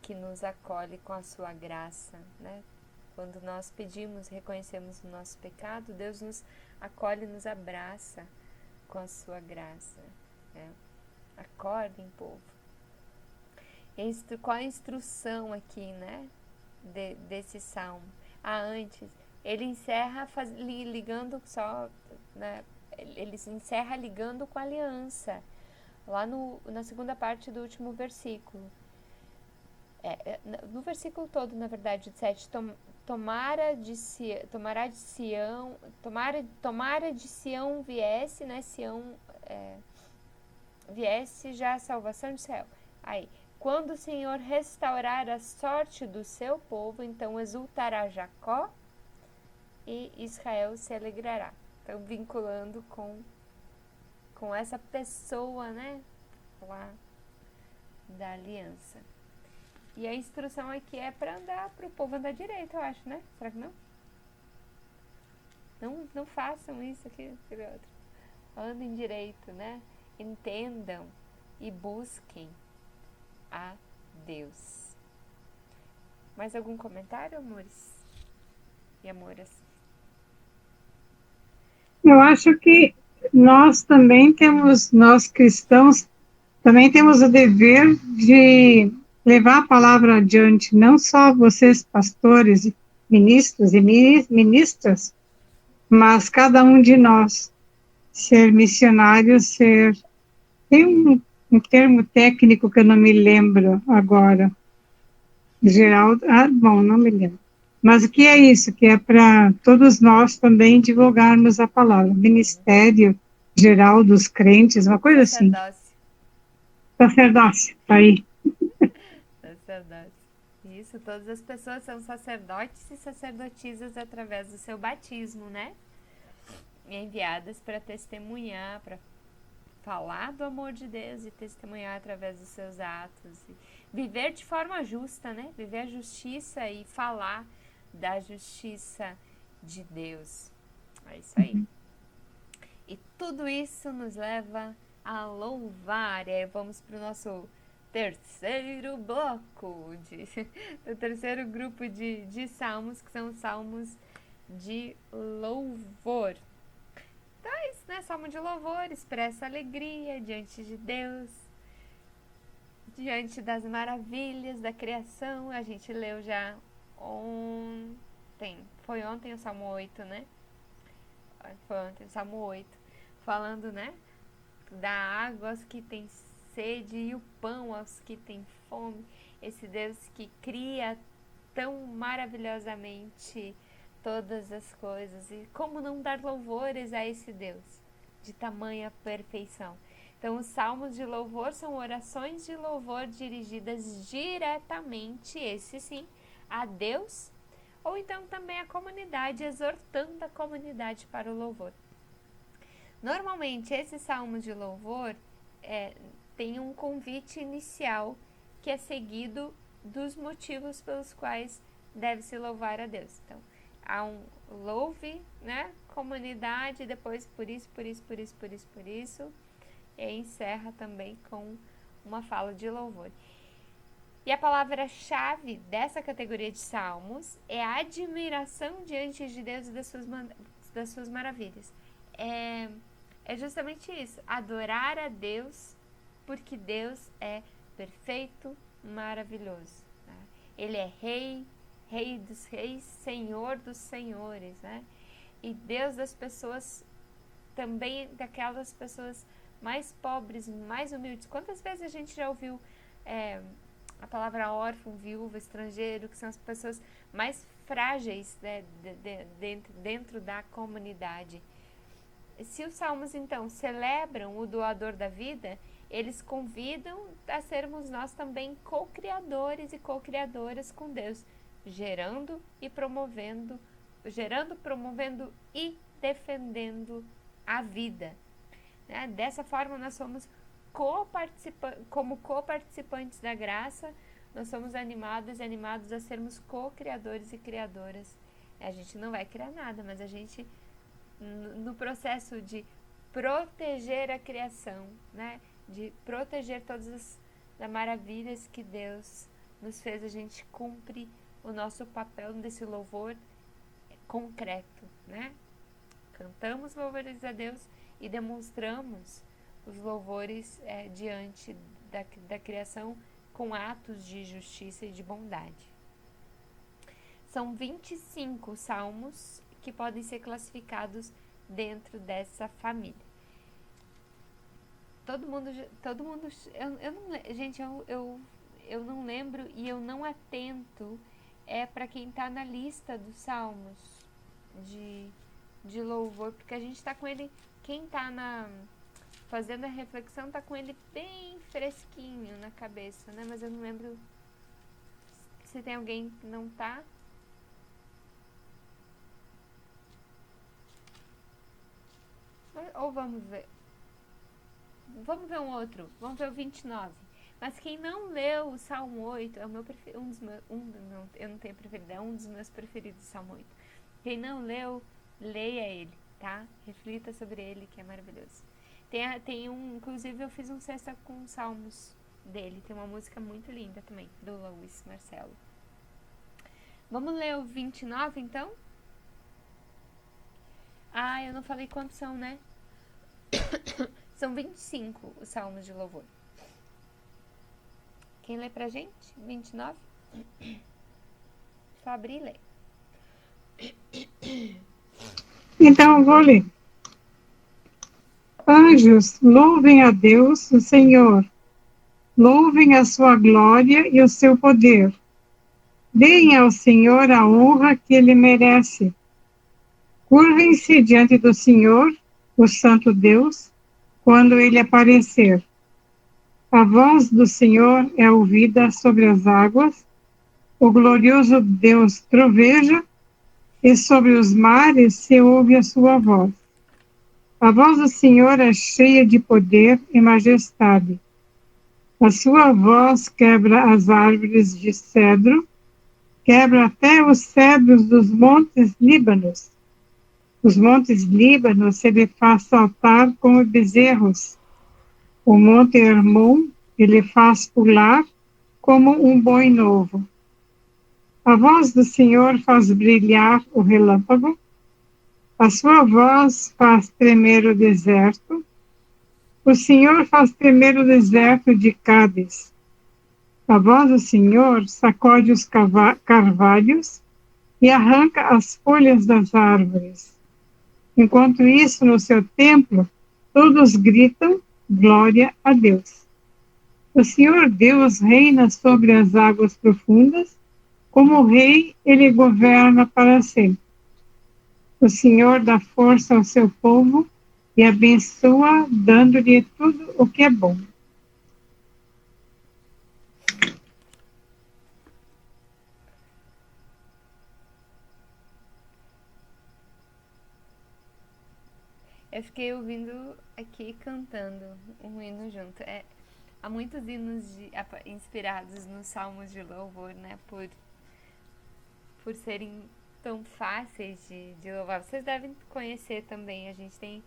que nos acolhe com a sua graça, né? Quando nós pedimos, reconhecemos o nosso pecado, Deus nos acolhe e nos abraça com a sua graça, né? Acordem, povo. Qual a instrução aqui, né? Desse salmo? Antes, ele encerra ligando só, né? Ele se encerra ligando com a aliança, lá na segunda parte do último versículo. No versículo todo, na verdade, o 7, tomara de Sião viesse, né? Sião viesse já a salvação de Israel. Aí, quando o Senhor restaurar a sorte do seu povo, então exultará Jacó e Israel se alegrará. Então, vinculando com essa pessoa, né? Lá da aliança. E a instrução aqui é para o povo andar direito, eu acho, né? Será que não? Não façam isso aqui, aquele outro. Andem direito, né? Entendam e busquem a Deus. Mais algum comentário, amores e amoras? Eu acho que nós cristãos, também temos o dever de levar a palavra adiante, não só vocês, pastores, ministros e ministras, mas cada um de nós, ser missionário, tem um termo técnico que eu não me lembro agora, Geraldo, bom, não me lembro. Mas o que é isso? Que é para todos nós também divulgarmos a palavra. Ministério Geral dos Crentes, uma coisa assim. Sacerdócio, tá aí. Sacerdócio. Isso, todas as pessoas são sacerdotes e sacerdotisas através do seu batismo, né? Enviadas para testemunhar, para falar do amor de Deus e testemunhar através dos seus atos. E viver de forma justa, né? Viver a justiça e falar da justiça de Deus. É isso aí. E tudo isso nos leva a louvar. E aí vamos para o nosso terceiro bloco, o terceiro grupo de salmos, que são salmos de louvor. Então é isso, né? Salmo de louvor, expressa alegria diante de Deus, diante das maravilhas da criação. A gente leu já foi ontem o Salmo 8, né? Foi ontem o Salmo 8, falando, né? Da água aos que têm sede e o pão aos que têm fome. Esse Deus que cria tão maravilhosamente todas as coisas. E como não dar louvores a esse Deus de tamanha perfeição? Então, os salmos de louvor são orações de louvor dirigidas diretamente, esse sim, a Deus, ou então também à comunidade, exortando a comunidade para o louvor. Normalmente, esses salmos de louvor têm um convite inicial que é seguido dos motivos pelos quais deve-se louvar a Deus. Então, há um louve, né, comunidade, depois por isso, e encerra também com uma fala de louvor. E a palavra-chave dessa categoria de salmos é a admiração diante de Deus e das suas maravilhas. É justamente isso, adorar a Deus, porque Deus é perfeito, maravilhoso. Né? Ele é Rei dos reis, Senhor dos senhores, né? E Deus das pessoas, também daquelas pessoas mais pobres, mais humildes. Quantas vezes a gente já ouviu a palavra órfão, viúva, estrangeiro, que são as pessoas mais frágeis, né, dentro da comunidade? Se os salmos, então, celebram o doador da vida, eles convidam a sermos nós também co-criadores e co-criadoras com Deus, gerando, promovendo e defendendo a vida. Né? Dessa forma, nós somos como co-participantes da graça, nós somos animados a sermos co-criadores e criadoras. A gente não vai criar nada, mas a gente, no processo de proteger a criação, né? De proteger todas as maravilhas que Deus nos fez, a gente cumpre o nosso papel desse louvor concreto, né? Cantamos louvores a Deus e demonstramos os louvores diante da criação com atos de justiça e de bondade. São 25 salmos que podem ser classificados dentro dessa família. Todo mundo, eu não, gente, eu não lembro e eu não atento para quem está na lista dos salmos de louvor, porque a gente está com ele, quem está fazendo a reflexão está com ele bem fresquinho na cabeça, né? Mas eu não lembro se tem alguém que não tá. Ou vamos ver um outro, vamos ver o 29. Mas quem não leu o Salmo 8 é o meu preferido, eu não tenho preferido, é um dos meus preferidos, Salmo 8. Quem não leu, leia ele, tá? Reflita sobre ele, que é maravilhoso. Inclusive eu fiz um cesta com salmos dele, tem uma música muito linda também, do Luiz Marcelo. Vamos ler o 29 então? Eu não falei quantos são, né? São 25 os salmos de louvor. Quem lê pra gente? 29? Só abrir e ler. Então, eu vou ler. Anjos, louvem a Deus, o Senhor. Louvem a sua glória e o seu poder. Deem ao Senhor a honra que ele merece. Curvem-se diante do Senhor, o Santo Deus, quando ele aparecer. A voz do Senhor é ouvida sobre as águas, o glorioso Deus troveja, e sobre os mares se ouve a sua voz. A voz do Senhor é cheia de poder e majestade. A sua voz quebra as árvores de cedro, quebra até os cedros dos montes Líbanos. Os montes Líbanos ele faz saltar como bezerros. O monte Hermon ele faz pular como um boi novo. A voz do Senhor faz brilhar o relâmpago. A sua voz faz tremer o deserto. O Senhor faz tremer o deserto de Cádiz. A voz do Senhor sacode os carvalhos e arranca as folhas das árvores. Enquanto isso, no seu templo, todos gritam glória a Deus. O Senhor Deus reina sobre as águas profundas, como rei, ele governa para sempre. O Senhor dá força ao seu povo e abençoa, dando-lhe tudo o que é bom. Eu fiquei ouvindo aqui cantando um hino junto. Há muitos hinos inspirados nos salmos de louvor, né? Por serem tão fáceis de louvar. Vocês devem conhecer também. A gente tem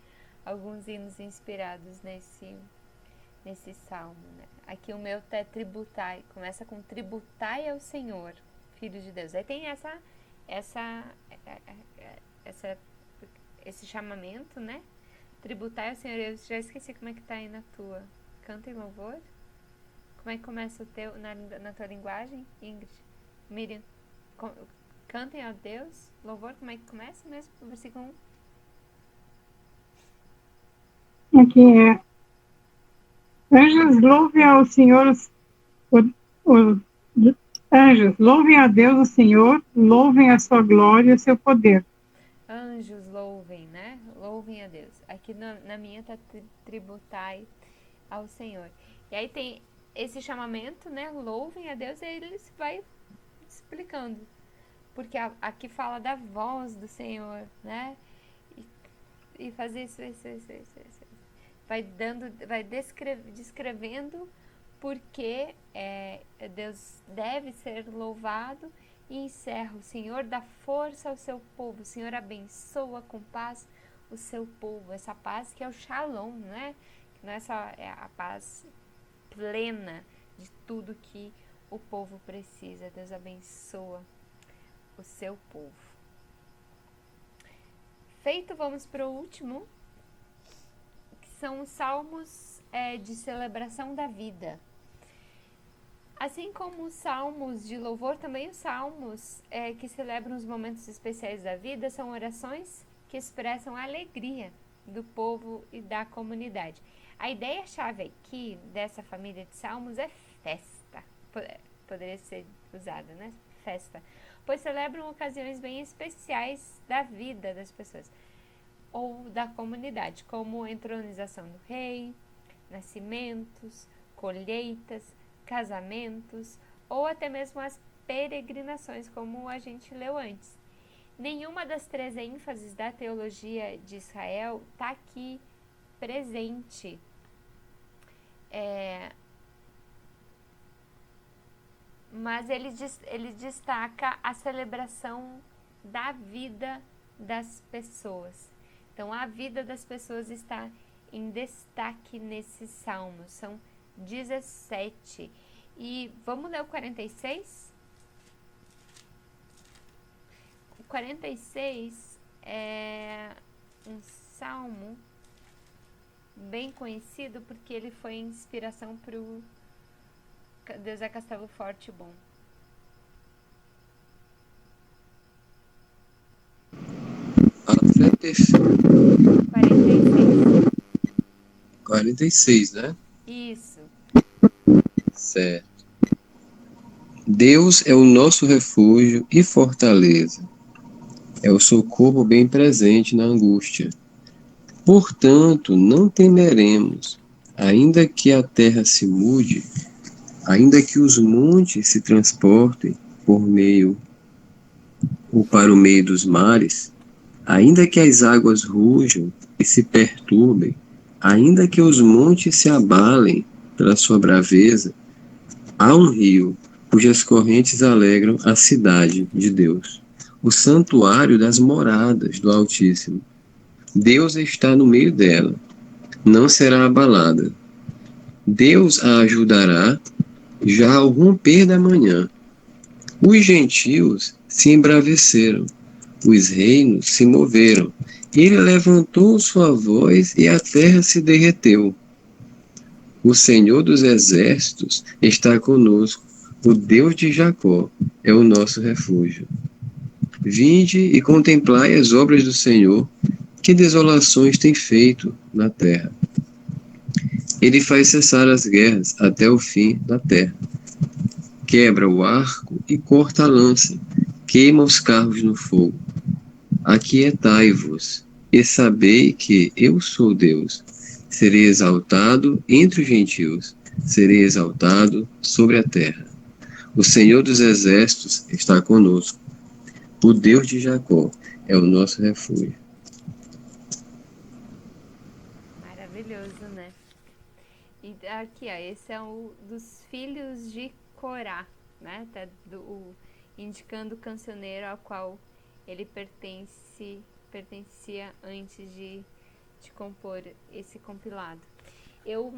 alguns hinos inspirados nesse salmo, né? Aqui o meu é tributai. Começa com tributai ao Senhor, Filho de Deus. Aí tem esse chamamento, né? Tributai ao Senhor. Eu já esqueci como é que tá aí na tua. Canta em louvor? Como é que começa o teu na tua linguagem, Ingrid? Miriam? Cantem a Deus. Louvor, como é que começa mesmo? O versículo 1. Aqui é: Anjos, louvem ao Senhor, anjos, louvem a Deus o Senhor, louvem a sua glória e o seu poder. Anjos, louvem, né? Louvem a Deus. Aqui na minha tá tributai ao Senhor. E aí tem esse chamamento, né? Louvem a Deus, e aí ele vai explicando. Porque aqui fala da voz do Senhor, né? E fazer isso. Vai descrevendo porque Deus deve ser louvado, e encerra: o Senhor dá força ao seu povo, o Senhor abençoa com paz o seu povo. Essa paz que é o shalom, né? Que não é só a paz plena de tudo que o povo precisa. Deus abençoa o seu povo. Feito, vamos para o último, que são os salmos de celebração da vida. Assim como os salmos de louvor, também os salmos que celebram os momentos especiais da vida são orações que expressam a alegria do povo e da comunidade. A ideia-chave aqui dessa família de salmos é festa. poderia ser usada, né? Festa. Pois celebram ocasiões bem especiais da vida das pessoas ou da comunidade, como a entronização do rei, nascimentos, colheitas, casamentos ou até mesmo as peregrinações, como a gente leu antes. Nenhuma das 3 ênfases da teologia de Israel está aqui presente. Mas ele destaca a celebração da vida das pessoas. Então, a vida das pessoas está em destaque nesses salmos. São 17. E vamos ler o 46? O 46 é um salmo bem conhecido porque ele foi inspiração para o Deus é Castelo Forte e Bom. Até perfeito. 46. 46, né? Isso. Certo. Deus é o nosso refúgio e fortaleza. É o socorro bem presente na angústia. Portanto, não temeremos, ainda que a terra se mude, ainda que os montes se transportem por meio ou para o meio dos mares, ainda que as águas rujam e se perturbem, ainda que os montes se abalem pela sua braveza, há um rio cujas correntes alegram a cidade de Deus, o santuário das moradas do Altíssimo. Deus está no meio dela, não será abalada. Deus a ajudará já ao romper da manhã. Os gentios se embraveceram, os reinos se moveram. Ele levantou sua voz e a terra se derreteu. O Senhor dos exércitos está conosco. O Deus de Jacó é o nosso refúgio. Vinde e contemplai as obras do Senhor, que desolações tem feito na terra. Ele faz cessar as guerras até o fim da terra. Quebra o arco e corta a lança, queima os carros no fogo. Aquietai-vos e sabei que eu sou Deus. Serei exaltado entre os gentios, serei exaltado sobre a terra. O Senhor dos exércitos está conosco. O Deus de Jacó é o nosso refúgio. Maravilhoso, né? E aqui, ó, esse é um dos filhos de Corá, né? Tá indicando o cancioneiro ao qual ele pertencia antes de compor esse compilado. Eu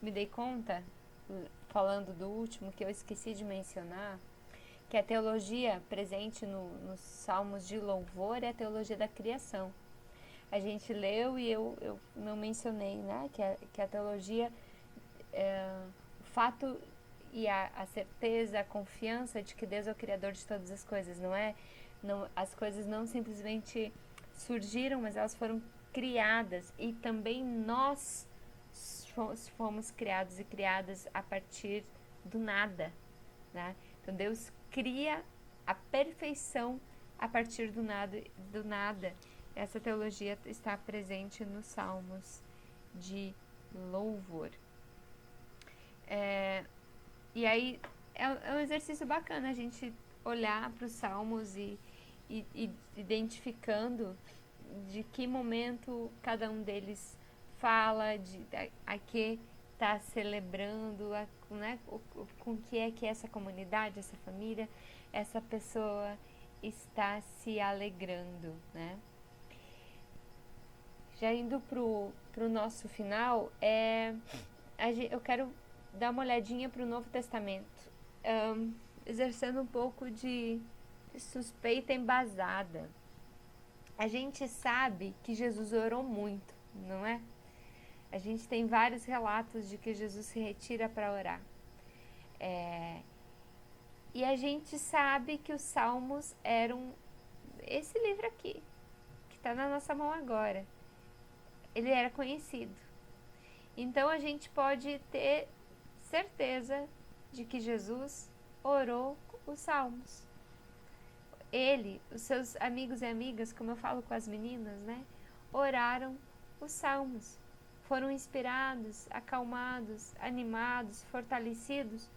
me dei conta, falando do último, que eu esqueci de mencionar, que a teologia presente nos salmos de louvor é a teologia da criação. A gente leu e eu não mencionei, né, que a teologia, o fato e a certeza, a confiança de que Deus é o Criador de todas as coisas, as coisas não simplesmente surgiram, mas elas foram criadas, e também nós fomos criados e criadas a partir do nada, né? Então Deus cria a perfeição a partir do nada. Essa teologia está presente nos salmos de louvor. E aí é um exercício bacana a gente olhar para os salmos e identificando de que momento cada um deles fala, a que está celebrando, né, com que é que essa comunidade, essa família, essa pessoa está se alegrando, né? Já indo pro nosso final, eu quero dar uma olhadinha para o Novo Testamento, exercendo um pouco de suspeita embasada. A gente sabe que Jesus orou muito, não é? A gente tem vários relatos de que Jesus se retira para orar. E a gente sabe que os Salmos eram esse livro aqui, que está na nossa mão agora. Ele era conhecido. Então a gente pode ter certeza de que Jesus orou os salmos. Ele, os seus amigos e amigas, como eu falo com as meninas, né, oraram os salmos. Foram inspirados, acalmados, animados, fortalecidos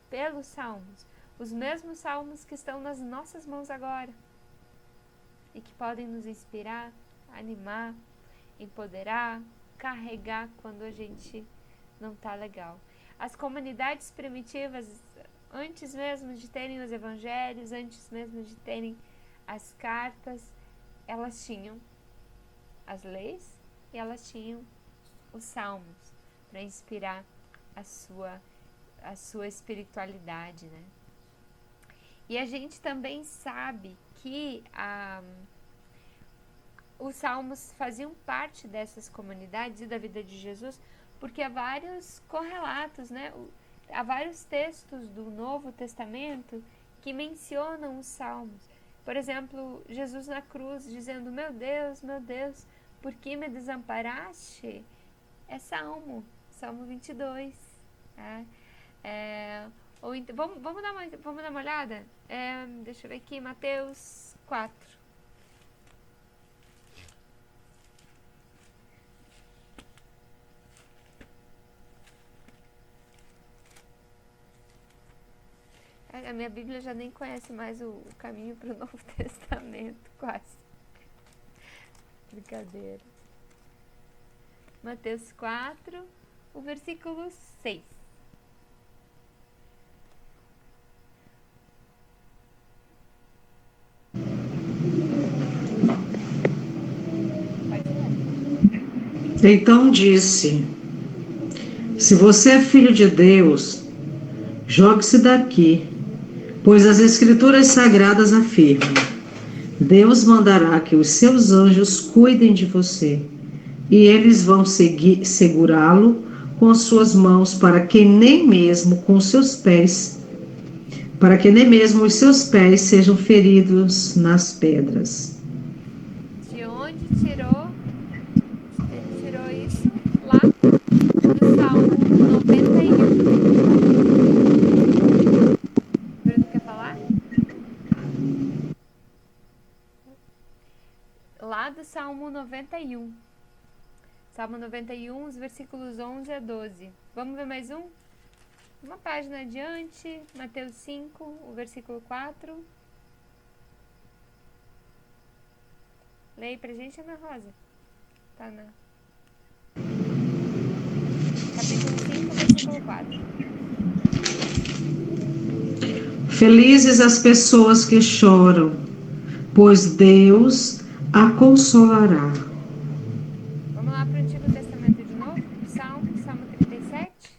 pelos salmos. Os mesmos salmos que estão nas nossas mãos agora e que podem nos inspirar, animar, empoderar, carregar quando a gente não tá legal. As comunidades primitivas, antes mesmo de terem os evangelhos, antes mesmo de terem as cartas, elas tinham as leis e elas tinham os salmos para inspirar a sua espiritualidade, né? E a gente também sabe que os salmos faziam parte dessas comunidades e da vida de Jesus, porque há vários correlatos, né? Há vários textos do Novo Testamento que mencionam os salmos. Por exemplo, Jesus na cruz dizendo: meu Deus, por que me desamparaste? É Salmo 22. Né? Ou então, vamos dar uma olhada? Deixa eu ver aqui, Mateus 4. A minha Bíblia já nem conhece mais o caminho para o Novo Testamento, quase. Brincadeira. Mateus 4, o versículo 6. Então disse: se você é filho de Deus, jogue-se daqui, pois as Escrituras Sagradas afirmam: Deus mandará que os seus anjos cuidem de você, e eles vão segurá-lo com suas mãos, para que nem mesmo os seus pés sejam feridos nas pedras. De onde tirou? Ele tirou isso lá do Salmo 91. Bruno quer falar? Lá do Salmo 91. Salmo 91, os versículos 11 a 12. Vamos ver mais um? Uma página adiante, Mateus 5, o versículo 4. Leia pra gente, Ana Rosa. Tá na... Capítulo 5, versículo 4. Felizes as pessoas que choram, pois Deus a consolará. Vamos lá para o Antigo Testamento de novo? Salmo 37.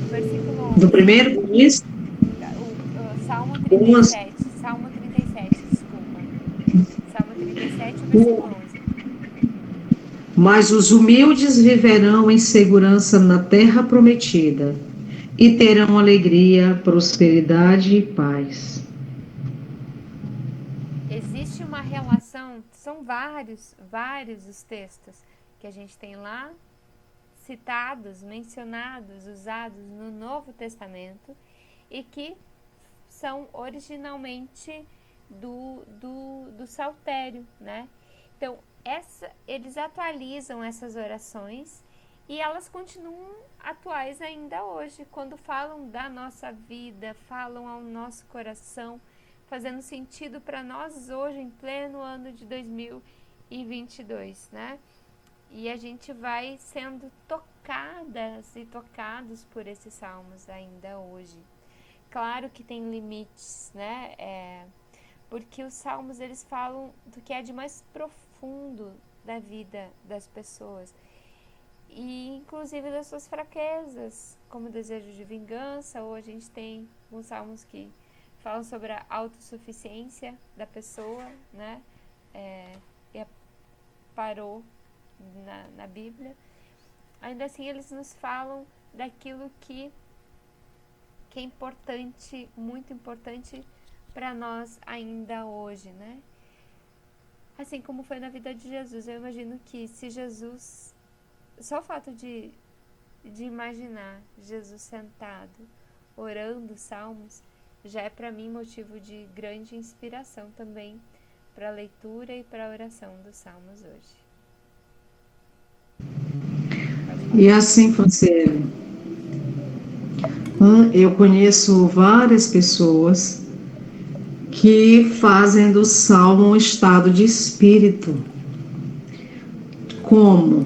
Versículo 11. Do primeiro diz: O Salmo 37. Salmo 37, desculpa. Salmo 37, versículo 11. mas os humildes viverão em segurança na terra prometida, e terão alegria, prosperidade e paz. Existe uma relação, são vários os textos que a gente tem lá, citados, mencionados, usados no Novo Testamento e que são originalmente do Saltério, né? Então, eles atualizam essas orações e elas continuam atuais ainda hoje, quando falam da nossa vida, falam ao nosso coração, fazendo sentido para nós hoje, em pleno ano de 2022, né? E a gente vai sendo tocadas e tocados por esses salmos ainda hoje. Claro que tem limites, né? Porque os salmos, eles falam do que é de mais profundo da vida das pessoas. E inclusive das suas fraquezas, como o desejo de vingança, ou a gente tem uns salmos que falam sobre a autossuficiência da pessoa, né? E parou na Bíblia. ainda assim eles nos falam daquilo que é importante, muito importante para nós ainda hoje, né? Assim como foi na vida de Jesus, eu imagino que se Jesus, só o fato de imaginar Jesus sentado, orando salmos, já é para mim motivo de grande inspiração também para a leitura e para a oração dos salmos hoje. E assim, Franciele, eu conheço várias pessoas que fazem do salmo um estado de espírito. Como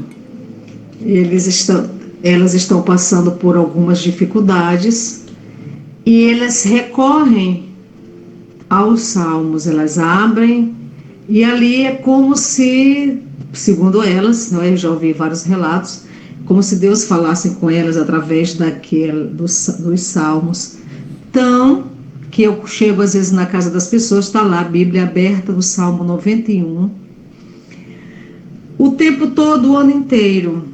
elas estão passando por algumas dificuldades e elas recorrem aos salmos, elas abrem e ali é como se, segundo elas, eu já ouvi vários relatos, como se Deus falasse com elas através dos salmos. Então, que eu chego às vezes na casa das pessoas, está lá a Bíblia aberta no Salmo 91, o tempo todo, o ano inteiro,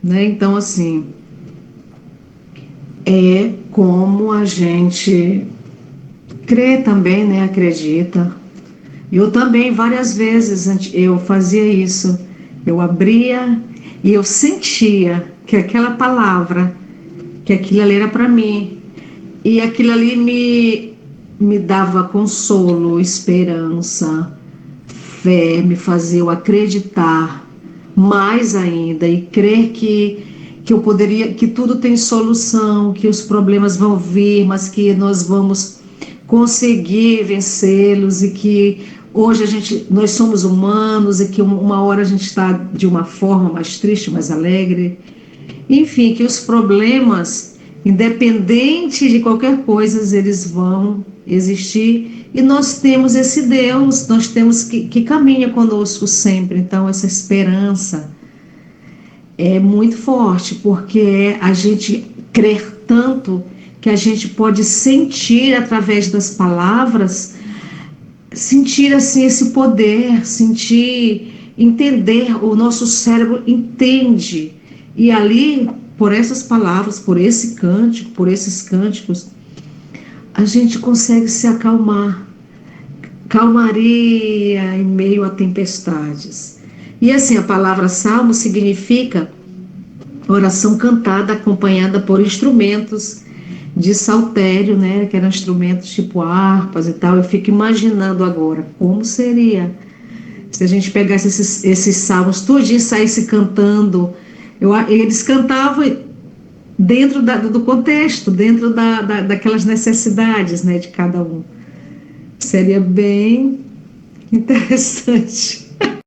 né? Então, assim, é como a gente crê também, né? Acredita. Eu também, várias vezes, eu fazia isso. Eu abria e eu sentia que aquela palavra, que aquilo ali era para mim. E aquilo ali me dava consolo, esperança, fé, me fazia eu acreditar mais ainda e crer que eu poderia, que tudo tem solução, que os problemas vão vir, mas que nós vamos conseguir vencê-los e que hoje nós somos humanos e que uma hora a gente está de uma forma mais triste, mais alegre. Enfim, que os problemas, independente de qualquer coisa, eles vão existir e nós temos esse Deus, nós temos que caminha conosco sempre. Então, essa esperança é muito forte, porque a gente crer tanto que a gente pode sentir através das palavras, sentir assim esse poder, sentir, entender, o nosso cérebro entende. E ali, por essas palavras, por esse cântico, por esses cânticos, a gente consegue se acalmar. Calmaria em meio a tempestades. E assim, a palavra salmo significa oração cantada acompanhada por instrumentos de saltério, né, que eram instrumentos tipo harpas e tal. Eu fico imaginando agora como seria se a gente pegasse esses salmos tudinho e saísse cantando. Eles cantavam dentro do contexto, dentro daquelas necessidades, né, de cada um. Seria bem interessante.